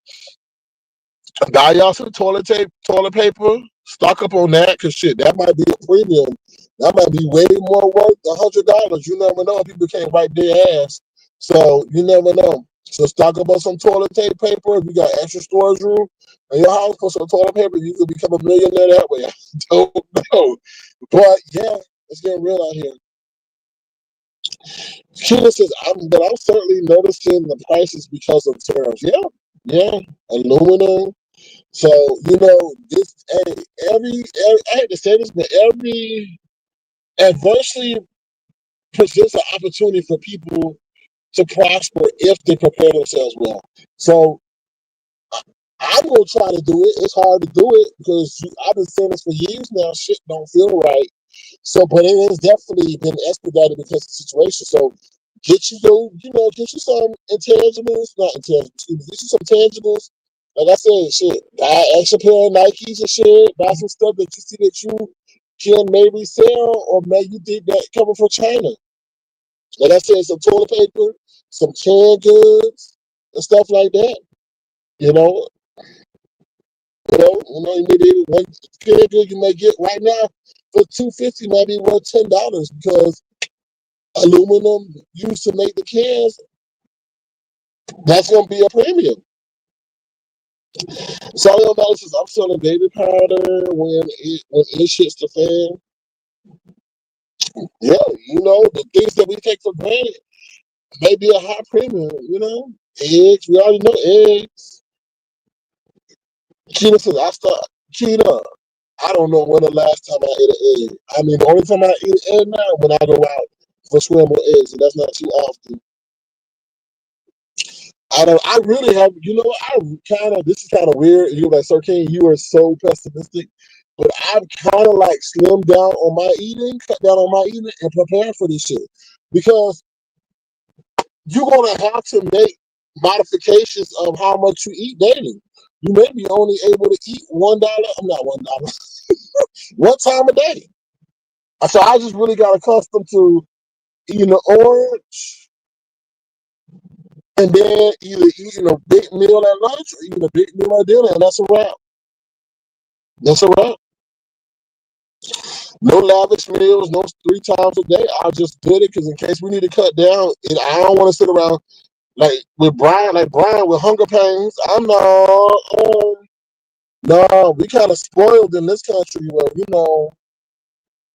buy y'all some toilet paper, stock up on that because shit, that might be a premium. That might be way more worth $100. You never know. People can't wipe their ass, so you never know. So stock up on some toilet paper. If you got extra storage room in your house for some toilet paper, you could become a millionaire that way. I don't know, but yeah, it's getting real out here. Keita says, I'm certainly noticing the prices because of tariffs. Yeah, yeah, aluminum. So this. Hey, I hate to say this, but every adversity presents an opportunity for people to prosper if they prepare themselves well. So I'm gonna try to do it. It's hard to do it because I've been saying this for years now. Shit don't feel right. So, but it has definitely been expedited because of the situation. So, get you some intangibles, not intangibles. Excuse me, get you some tangibles. Like I said, shit, buy an extra pair of Nikes and shit. Buy some stuff that you see that you can maybe sell, or maybe you think that coming from China. Like I said, some toilet paper, some canned goods, and stuff like that. You know, maybe one canned good you may get right now for $2.50 might be worth $10 because aluminum used to make the cans, that's gonna be a premium. Solid analysis, I'm selling baby powder when it shits the fan. Yeah, the things that we take for granted may be a high premium. Eggs, we already know eggs. Keita says, Keita, I don't know when the last time I ate an egg. I mean, the only time I eat an egg now when I go out for scrambled eggs, and that's not too often. I really have, this is kind of weird. You're like, Sir King, you are so pessimistic. But I've kind of like slimmed down on my eating, cut down on my eating, and prepare for this shit. Because you're going to have to make modifications of how much you eat daily. You may be only able to eat $1, I'm not $1, one time a day. So I just really got accustomed to eating an orange and then either eating a big meal at lunch or eating a big meal at dinner, and that's a wrap. That's a wrap. No lavish meals, no 3 times a day. I just did it because in case we need to cut down, and I don't want to sit around like with Brian, with hunger pains. I'm not. No, we kind of spoiled in this country where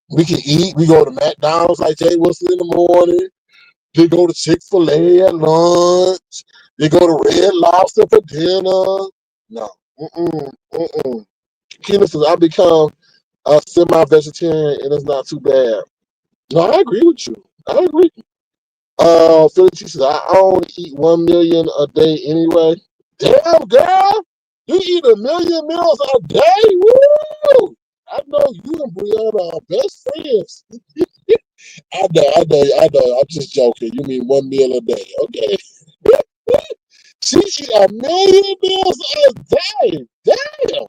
we can eat. We go to McDonald's like Jay Wilson in the morning. They go to Chick-fil-A at lunch. They go to Red Lobster for dinner. No. Keita says, I've become a semi-vegetarian and it's not too bad. No, I agree with you. I agree. Philly says, I only eat 1 million a day anyway. Damn, girl. You eat 1 million meals a day? Woo! I know you and Brianna are best friends. I know. I'm just joking. You mean 1 meal a day. Okay. She eat 1 million meals a day. Damn.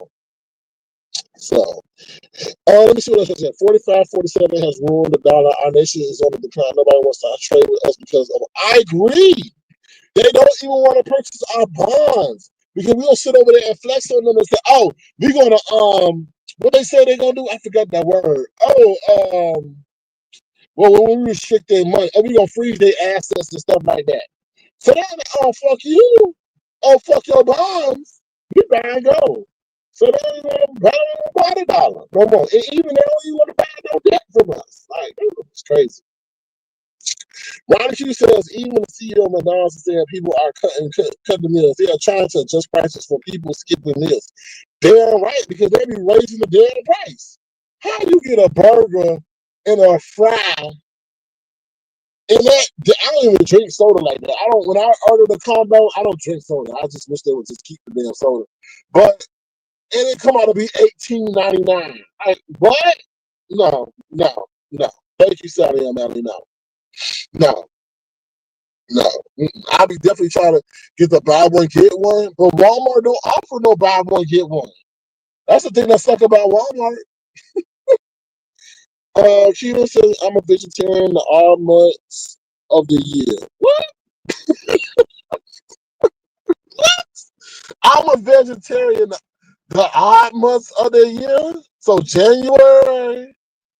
So, let me see what else I said. 45.47 has ruined the dollar. Our nation is on the decline. Nobody wants to trade with us because of. I agree. They don't even want to purchase our bonds because we'll sit over there and flex on them and say, "Oh, we're gonna what they say they're gonna do? I forgot that word. Well, when we restrict their money, we're gonna freeze their assets and stuff like that. So then, oh fuck you, oh fuck your bonds, we buying gold. So they don't even buy the dollar no more. And even they don't even want to buy no debt from us. Like it's crazy. Ronnie Q says even the CEO of McDonald's is saying people are cutting the meals. They are trying to adjust prices for people skipping meals. They're right because they be raising the damn price. How do you get a burger and a fry And I don't even drink soda like that. I don't. When I order the combo, I don't drink soda. I just wish they would just keep the damn soda. But and it come out to be $18.99. Like what? No, no, no. Thank you, Sally and Melly. No, no, no. I'll be definitely trying to get the buy one get one, but Walmart don't offer no buy one get one. That's the thing that suck about Walmart. Keto says I'm a vegetarian the all months of the year. What? I'm a vegetarian the odd months of the year. So January,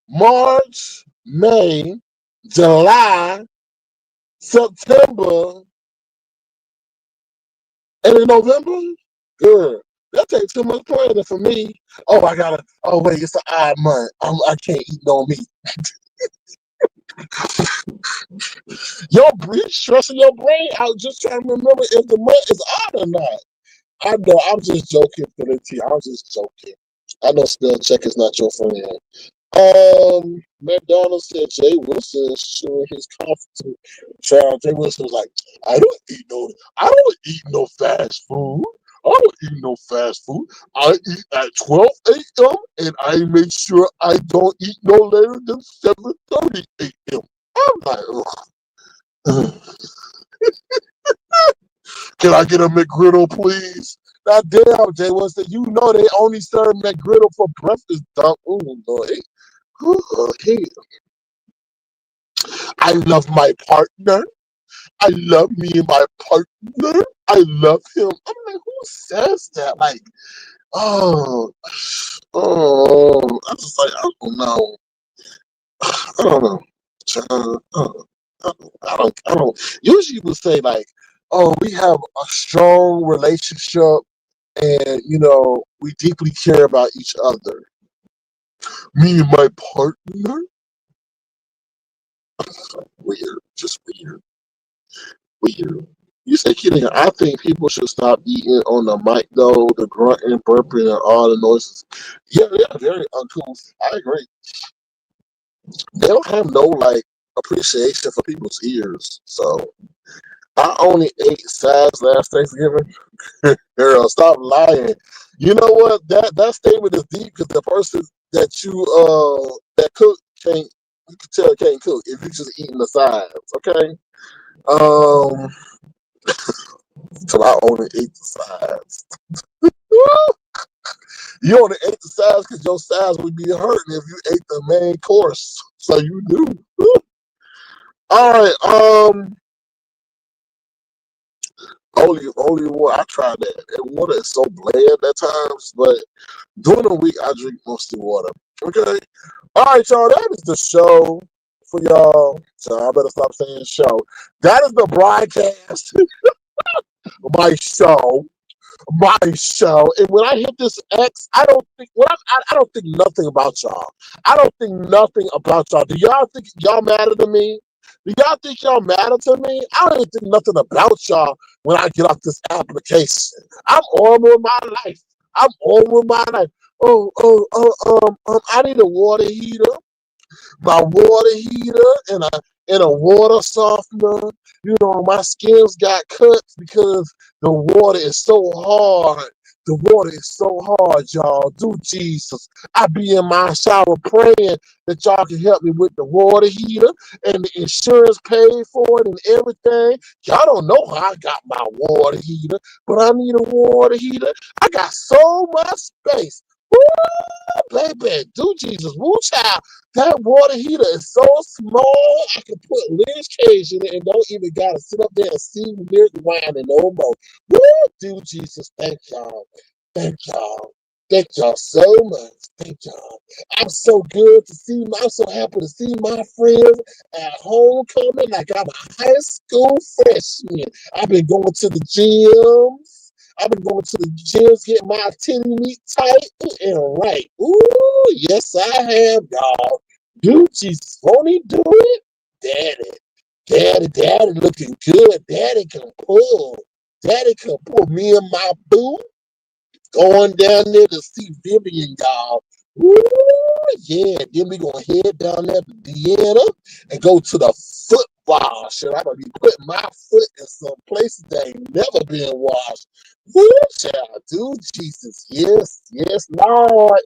March, May, July, September, and in November. Good. That takes too much planning for me. Oh, I gotta. Oh wait, it's an odd month. I can't eat no meat. You stressing your brain out just trying to remember if the month is odd or not. I know. I'm just joking, Felicity. I'm just joking. I know spell check is not your friend. McDonald said Jay Wilson is showing his confidence. Child, Jay Wilson was like, I don't eat no fast food. I don't eat no fast food. I eat at 12 a.m. and I make sure I don't eat no later than 7:30 a.m. I'm like, ugh. Can I get a McGriddle, please? Now, damn, Jay Wilson, you know they only serve McGriddle for breakfast. Oh, Lord. Oh, hey. I love my partner. I love me and my partner. I love him. I'm like, who says that? Like, oh, I'm just like, I don't know. I don't know. I don't. Usually people say like, oh, we have a strong relationship and, we deeply care about each other. Me and my partner? Weird. Just weird. Weird. You say, kidding. I think people should stop eating on the mic, though. The grunting, burping, and all the noises. Yeah, they are very uncouth. I agree. They don't have no, like, appreciation for people's ears. So, I only ate sides last Thanksgiving. Girl, stop lying. You know what? That statement is deep because the person that that cook can't, you can tell can't cook if you just eating the sides. Okay. Um. So I only ate the sides. You only ate the sides because your sides would be hurting if you ate the main course. So you do. All right. Only water. I tried that. And water is so bland at times, but during the week I drink mostly water. Okay. All right, y'all. That is the show for y'all. So I better stop saying show. That is the broadcast. My show. My show. And when I hit this X, I don't think I don't think nothing about y'all. I don't think nothing about y'all. Do y'all think y'all matter to me? Do y'all think y'all matter to me? I don't even think nothing about y'all when I get off this application. I'm on with my life. I'm on with my life. I need a water heater, my water heater, and a water softener. My skin's got cuts because the water is so hard. The water is so hard, y'all. Do Jesus. I be in my shower praying that y'all can help me with the water heater and the insurance paid for it and everything. Y'all don't know how I got my water heater, but I need a water heater. I got so much space. Woo, baby, do Jesus. Woo, child. That water heater is so small, I can put Liz Cage in it and don't even got to sit up there and see Lyric whining no more. Woo, do Jesus. Thank y'all. Thank y'all. Thank y'all so much. Thank y'all. I'm so good to see I'm so happy to see my friends at homecoming like I'm a high school freshman. I've been going to the gyms. I've been going to the gyms, getting my titty meat tight and right. Ooh, yes, I have, y'all. Do Jesus, won't he do it? Daddy looking good. Daddy can pull. Daddy can pull me and my boo going down there to see Vivian, y'all. Ooh, yeah. Then we gonna head down there to Deanna and go to the wow, shit, I'm gonna be putting my foot in some places that ain't never been washed. Woo, child, dude, Jesus, yes, yes, Lord,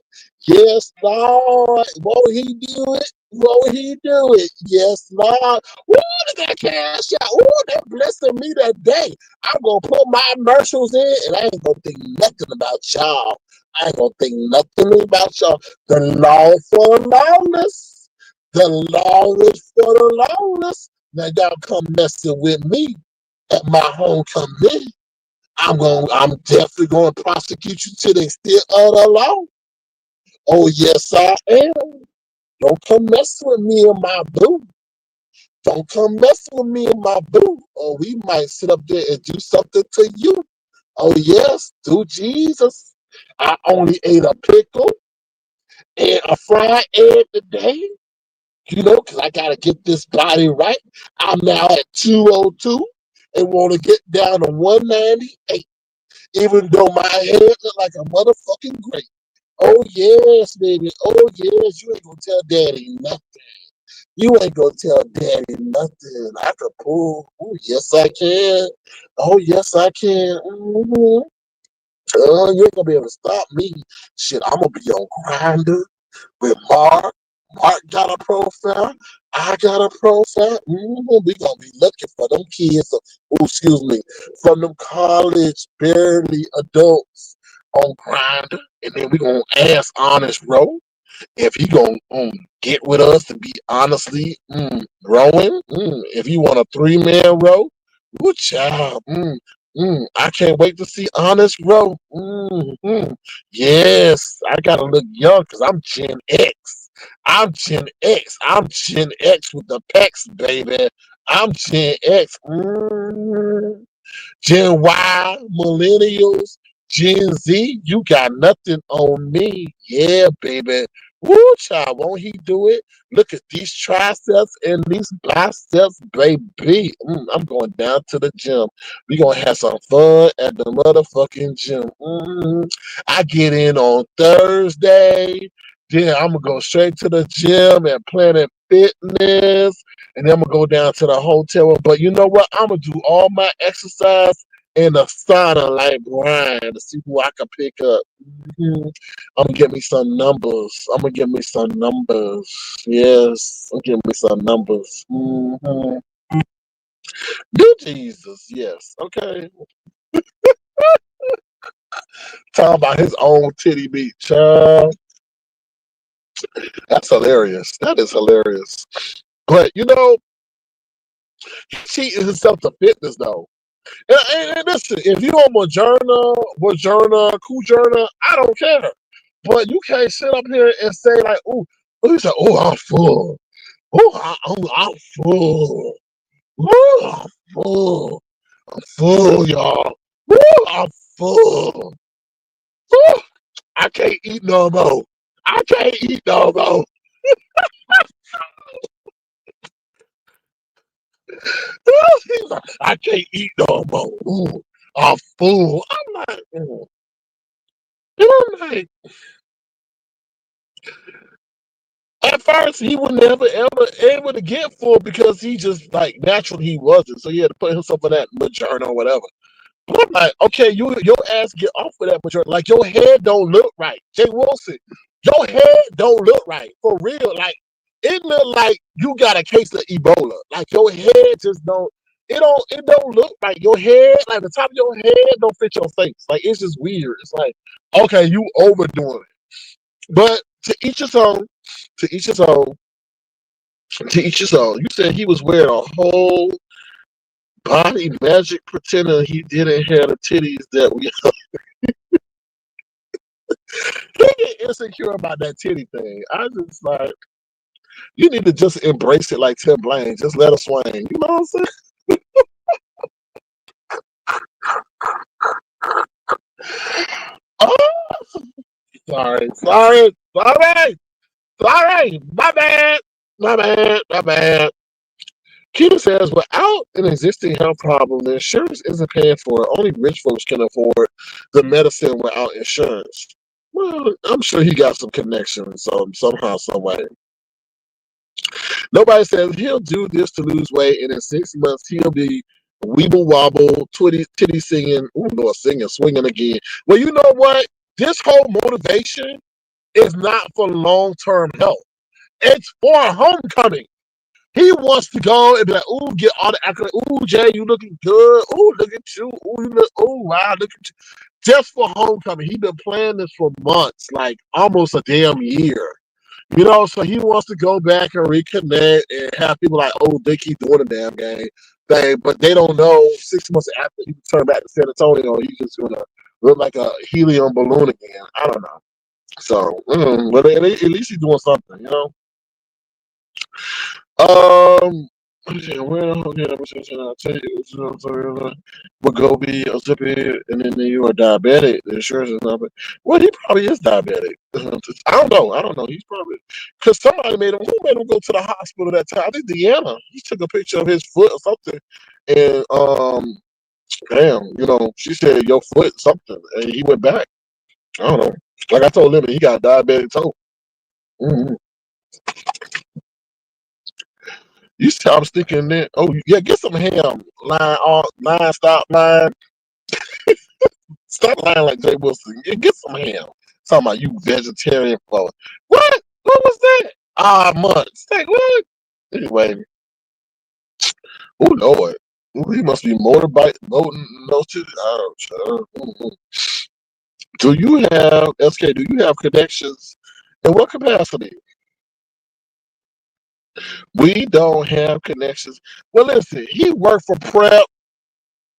yes, Lord, won't he do it? Won't he do it? Yes, Lord. Woo, look at that cash out. Woo, they're blessing me today. I'm gonna put my commercials in, and I ain't gonna think nothing about y'all. I ain't gonna think nothing about y'all. The law for the lawless. The law is for the lawless. Now y'all come messing with me at my homecoming. I'm definitely gonna prosecute you to the extent of the law. Oh yes, I am. Don't come mess with me and my boo. Don't come mess with me and my boo. Or we might sit up there and do something to you. Oh yes, do Jesus. I only ate a pickle and a fried egg today. Because I got to get this body right. I'm now at 202 and want to get down to 198, even though my head look like a motherfucking grape. Oh, yes, baby. Oh, yes. You ain't going to tell daddy nothing. You ain't going to tell daddy nothing. I can pull. Oh, yes, I can. Oh, yes, I can. You ain't going to be able to stop me. Shit, I'm going to be on Grindr with Mark. Mark got a profile. I got a profile. We gonna be looking for them kids. From them college barely adults on Grindr, and then we gonna ask Honest Row if he gonna get with us to be honestly rowing. If you want a 3-man row, good child. I can't wait to see Honest Row. Yes, I gotta look young because I'm Gen X. I'm Gen X. I'm Gen X with the pecs, baby. I'm Gen X. Gen Y, millennials, Gen Z, you got nothing on me. Yeah, baby. Woo, child, won't he do it? Look at these triceps and these biceps, baby. I'm going down to the gym. We going to have some fun at the motherfucking gym. I get in on Thursday. Then I'm going to go straight to the gym and Planet Fitness. And then I'm going to go down to the hotel. But you know what? I'm going to do all my exercise in the sauna like Brian to see who I can pick up. I'm gonna get me some numbers. I'm gonna get me some numbers. Yes, I'm getting me some numbers. Do Jesus, yes. Okay. Talking about his own titty beat, child. That's hilarious. That is hilarious. But he cheating himself to fitness though. And listen, if you on Moderna, Kujerna, I don't care. But you can't sit up here and say like, you say, I'm full. I'm full. I'm full. I'm full, y'all. I'm full. Ooh, I can't eat no more. I can't eat no more. I can't eat no more. I'm full. I'm like, and I'm like, at first he was never ever able to get full because he just like naturally he wasn't. So he had to put himself in that Moderna or whatever. But I'm like, okay, your ass get off of that Moderna. Like your head don't look right. Jay Wilson, your head don't look right. For real. Like it look like you got a case of Ebola. Like your head just don't look right. Your head, like the top of your head don't fit your face. Like it's just weird. It's like, okay, you overdoing it. But to each his own, to each his own, to each his own. You said he was wearing a whole body magic pretending he didn't have the titties that we he get insecure about that titty thing. I just like you need to just embrace it like Tim Blaine. Just let her swing. You know what I'm saying? Oh, sorry. My bad. My bad. Keita says, without an existing health problem, the insurance isn't paying for it. Only rich folks can afford the medicine without insurance. Well, I'm sure he got some connections somehow, some way. Nobody says he'll do this to lose weight, and in 6 months he'll be weeble wobble, titty singing, oh Lord, singing, swinging again. Well, you know what? This whole motivation is not for long term health. It's for homecoming. He wants to go and be like, ooh, get all the accolades. Ooh, Jay, you looking good. Ooh, look at you. Ooh, you look. Ooh, wow, look at you. Just for homecoming. He's been planning this for months, like almost a damn year. You know, so he wants to go back and reconnect and have people like, oh, they keep doing the damn game thing, but they don't know 6 months after he returned back to San Antonio, he's just gonna look like a helium balloon again. I don't know. So, but at least he's doing something, you know. Where I'll tell you, Wegovy, Ozempic, and then you are diabetic. The insurance is not. Well, he probably is diabetic. I don't know. I don't know. He's probably because somebody made him. Who made him go to the hospital that time? I think Deanna. He took a picture of his foot or something, and damn, you know, she said your foot something, and he went back. I don't know. Like I told him, he got diabetic toe. Mm-hmm. You see, I was thinking that. Oh yeah, get some ham. Line, stop, line. Stop lying like Jay Wilson. Get some ham. Talking about you vegetarian for what? What was that? Months. Like what? Anyway, oh Lord, ooh, he must be motorbike boating those two. Do you have SK? Do you have connections? In what capacity? We don't have connections. Well, listen, he worked for Prep.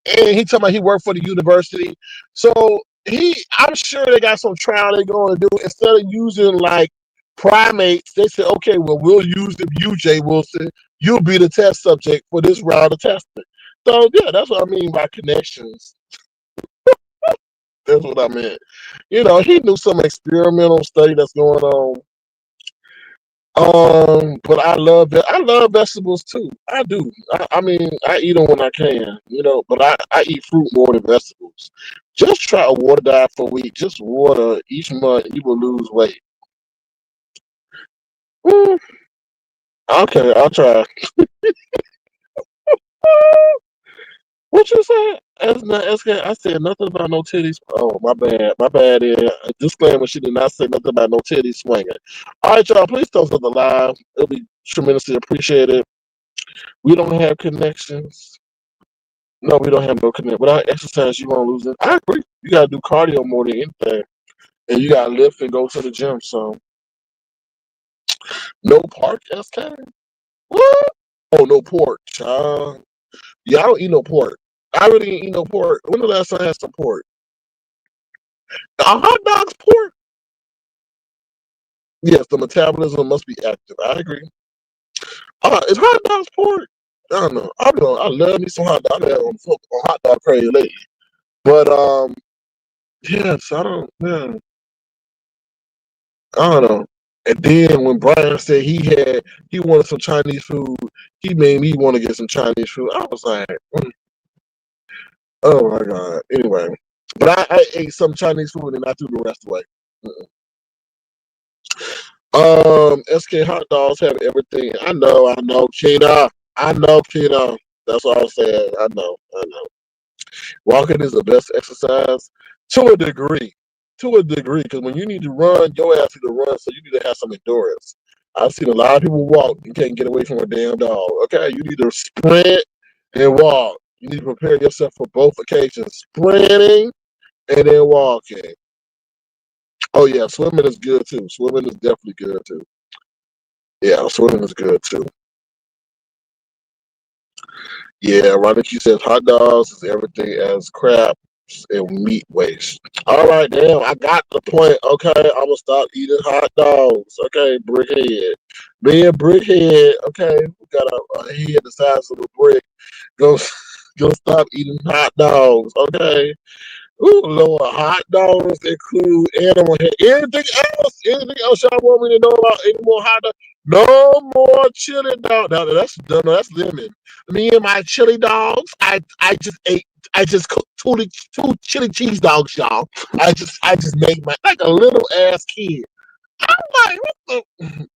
And he talking about he worked for the university. So I'm sure they got some trial they're going to do. Instead of using like primates, they said, okay, well, we'll use you, Jay Wilson. You'll be the test subject for this round of testing. So yeah, that's what I mean by connections. That's what I meant. You know, he knew some experimental study that's going on. But I love vegetables too. I do. I mean, I eat them when I can, you know. But I eat fruit more than vegetables. Just try a water diet for a week. Just water each month. You will lose weight. Mm, okay, I'll try. What you said? That's not SK. I said nothing about no titties. Oh, my bad. My bad. Yeah. Disclaimer: she did not say nothing about no titties swinging. All right, y'all. Please throw something live. It'll be tremendously appreciated. We don't have connections. No, we don't have no connection. Without exercise, you won't lose it. I agree. You gotta do cardio more than anything, and you gotta lift and go to the gym. So, no pork, SK. What? Oh, no pork, child. Yeah, I don't eat no pork. I really didn't eat no pork. When the last time I had some pork? A hot dog's pork? Yes, the metabolism must be active. I agree. Is hot dogs pork? I don't know. I don't know. I love me some hot dog. I've had on hot dog crazy lately. But yes, I don't. Yeah. I don't know. And then when Brian said he wanted some Chinese food, he made me want to get some Chinese food. I was like, oh my god. Anyway, but I ate some Chinese food and I threw the rest away. SK hot dogs have everything. I know, Kina. I know, Kina. That's what I was saying. I know. Walking is the best exercise to a degree. To a degree, because when you need to run, your ass need to run, so you need to have some endurance. I've seen a lot of people walk. You can't get away from a damn dog. Okay, you need to sprint and walk. You need to prepare yourself for both occasions: sprinting and then walking. Oh yeah, swimming is good too. Swimming is definitely good too. Yeah, swimming is good too. Yeah, Roniki says hot dogs is everything as crap and meat waste. All right, damn, I got the point. Okay, I'm gonna stop eating hot dogs. Okay, brickhead. Being brickhead. Okay, we got a head the size of a brick. Go, go stop eating hot dogs. Okay. Ooh, Lord, hot dogs include animal head. Anything else? Anything else y'all want me to know about? Any more hot dogs? No more chili dog. No, that's lemon. Me and my chili dogs. I just cooked two chili cheese dogs, y'all. I just made my like a little ass kid. I like, what the?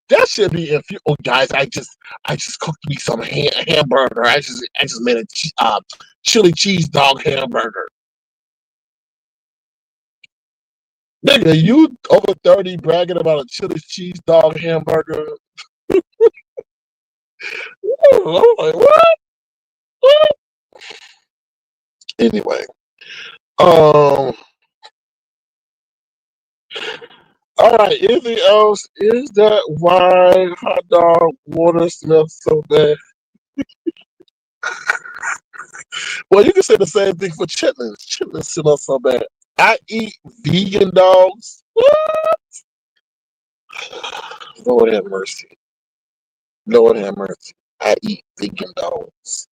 That should be if you. Oh, guys, I just cooked me some hamburger. I just made a chili cheese dog hamburger. Nigga, you over 30 bragging about a chili cheese dog hamburger? I'm like, what? What? Anyway, all right. Anything else? Is that why hot dog water smells so bad? Well, you can say the same thing for chitlins. Chitlins smell so bad. I eat vegan dogs. What? Lord have mercy. Lord have mercy. I eat vegan dogs.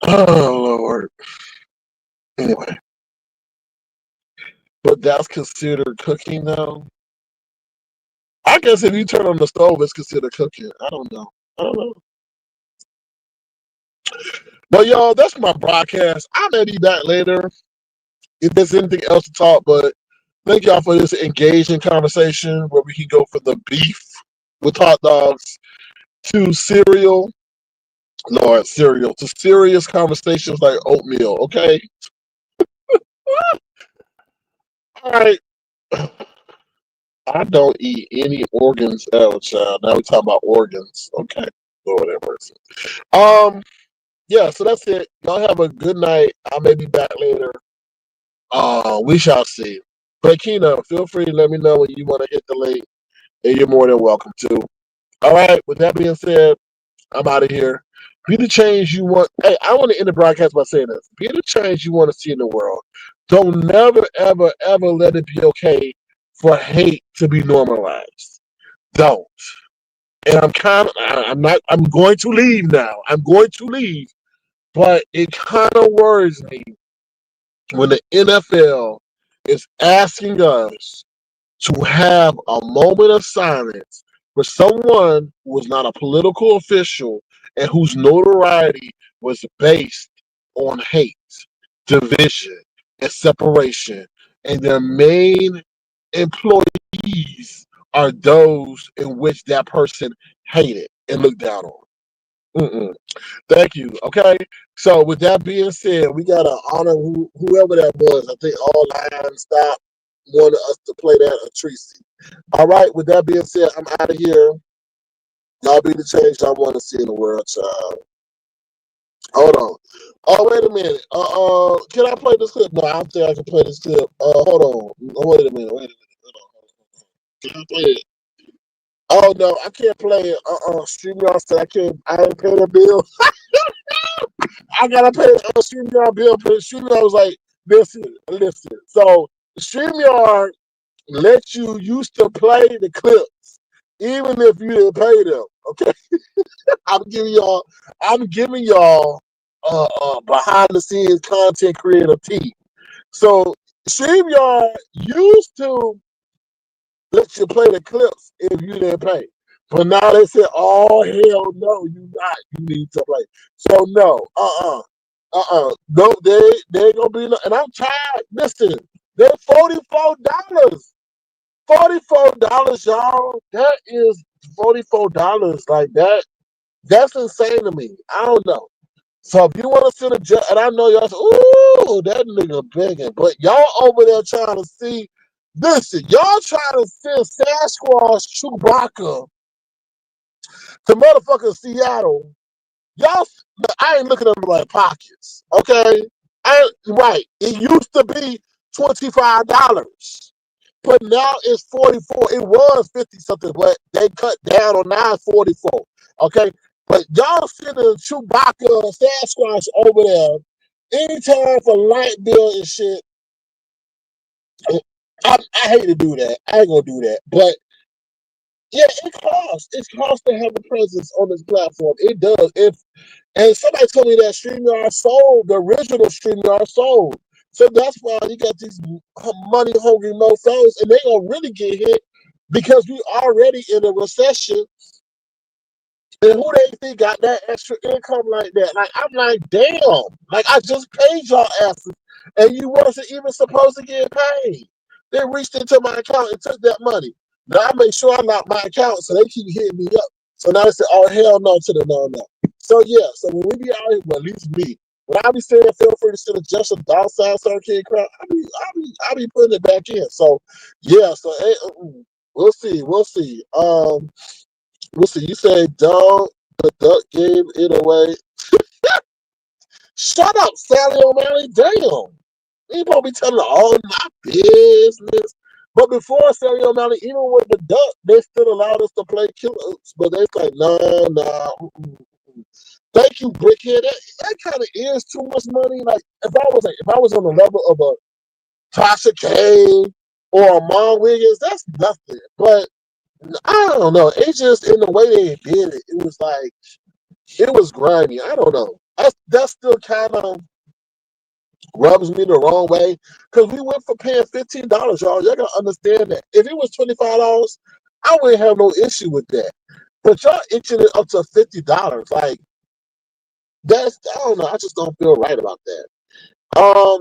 Oh Lord. Anyway, but that's considered cooking now. I guess if you turn on the stove, it's considered cooking. I don't know. I don't know. But y'all, that's my broadcast. I may be back later if there's anything else to talk. But thank y'all for this engaging conversation where we can go from the beef with hot dogs to cereal. Lord, cereal to serious conversations like oatmeal. Okay. All right. I don't eat any organs ever, child. Now we talk about organs. Okay. Lord have mercy. Yeah, so that's it. Y'all have a good night. I may be back later. We shall see. But Kina, feel free to let me know when you want to hit the link, and you're more than welcome to. All right, with that being said, I'm out of here. Be the change you want. Hey, I want to end the broadcast by saying this. Be the change you want to see in the world. Don't never, ever, ever let it be okay for hate to be normalized. Don't. And I'm going to leave now. I'm going to leave. But it kind of worries me when the NFL is asking us to have a moment of silence for someone who was not a political official and whose notoriety was based on hate, division, and separation. And their main employees are those in which that person hated and looked down on. Mm-mm. Thank you. Okay. So with that being said, we gotta honor whoever that was. I think all Lions Stop wanted us to play that or Tracy. All right. With that being said, I'm out of here. Y'all be the change I want to see in the world, child. Hold on. Oh, wait a minute. Can I play this clip? No, I don't think I can play this clip. Hold on. Wait a minute. Wait a minute. Hold on. Can I play it? Oh no, I can't play it. StreamYard said I can't. I ain't paying the bill. I gotta pay a StreamYard bill. But StreamYard was like, listen. So StreamYard let you used to play the clips, even if you didn't pay them. Okay, I'm giving y'all behind the scenes content creator tea. So StreamYard used to let you play the clips if you didn't pay. But now they said, oh hell no, you not. You need to play. So no, no, they ain't gonna be no. And I'm tired. Listen, they're $44. $44, y'all. That is $44 like that. That's insane to me. I don't know. So if you want to send a judge, and I know y'all say, ooh, that nigga begging, but y'all over there trying to see. Listen, y'all trying to send Sasquatch Chewbacca to motherfucking Seattle. Y'all, I ain't looking at them like pockets, okay? Right. It used to be $25, but now it's 44. It was 50 something, but they cut down on 944. Okay, but y'all sending Chewbacca, Sasquatch over there anytime for light bill and shit. I hate to do that. I ain't gonna do that, but yeah, it costs. It costs to have a presence on this platform. It does. And somebody told me that StreamYard sold, the original StreamYard sold. So that's why you got these money hungry mofos, and they gonna really get hit because we already in a recession. And who they think got that extra income like that? Like I'm like, damn. Like I just paid y'all asses, and you wasn't even supposed to get paid. They reached into my account and took that money. Now I make sure I lock my account, so they keep hitting me up. So now they say, "Oh hell no to the no no." So yeah, so when we be out here, well, at least me, when I be saying feel free to send a just a dollar sign circuit crowd, I be putting it back in. So yeah, so we'll see, we'll see. We'll see. You say dog, the duck gave it away. Shut up, Sally O'Malley. Damn. You ain't supposed to be telling all my business. But before Sally O'Malley, even with the duck, they still allowed us to play killers. But they like, nah, nah. Thank you, Brickhead. That kind of is too much money. Like if I was on the level of a Tasha K or a Mom Wiggins, that's nothing. But I don't know. It's just in the way they did it. It was like it was grimy. I don't know. That still kind of rubs me the wrong way because we went for paying $15, y'all. Y'all gotta understand that. If it was $25, I wouldn't have no issue with that. But y'all itching it up to $50. Like that's I don't know. I just don't feel right about that.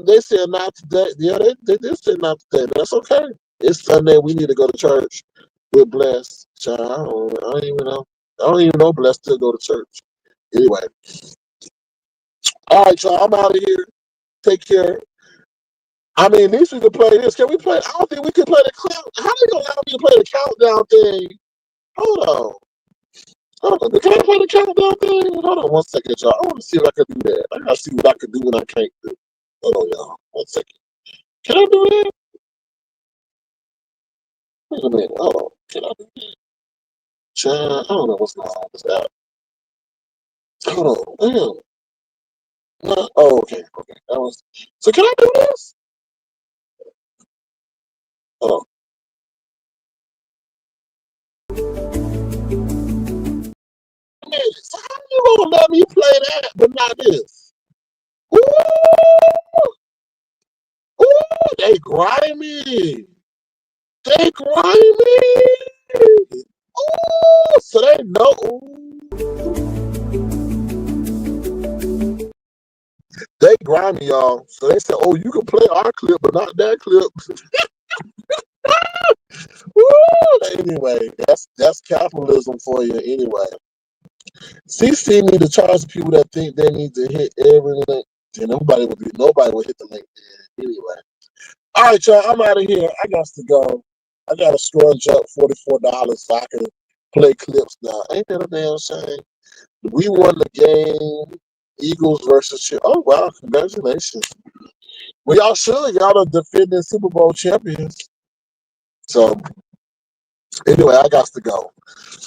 They said not today. Yeah, they did say not today. But that's okay. It's Sunday. We need to go to church. We're blessed. Child, I don't even know. I don't even know blessed to go to church. Anyway. All right, y'all. I'm out of here. Take care. I mean, at least we can play this. Can we play? I don't think we can play the count. How they gonna allow me to play the countdown thing? Hold on. Hold on. Can I play the countdown thing? Hold on 1 second, y'all. I want to see if I can do that. I gotta see what I can do when I can't do. Hold on, y'all. 1 second. Can I do that? Wait a minute. Hold on. Can I do that? Child, I don't know what's going on with this app. Hold on. Damn. Oh, okay. Okay. That was. So can I do this? Hold on. Man, so how you gonna let me play that but not this? Ooh, ooh, they grimy. They grimy. Ooh, so they know. They grimy, y'all. So they said, "Oh, you can play our clip, but not that clip." Ooh, anyway, that's capitalism for you. Anyway, CC need to charge people that think they need to hit every link. And nobody will hit the link. Anyway. All right, y'all. I'm out of here. I got to go. I got to scrunch up $44 so I can play clips now. Ain't that a damn shame? We won the game. Eagles versus Chiefs. Oh wow! Congratulations. Well, y'all should. Y'all are defending Super Bowl champions. So anyway, I got to go.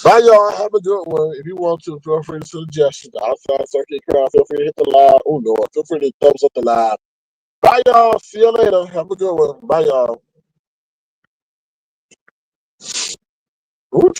Bye, y'all. Have a good one. If you want to, feel free to suggest the outside circuit crowd. Feel free to hit the live. Oh Lord, feel free to thumbs up the live. Bye, y'all. See you later. Have a good one. Bye, y'all. Ooh,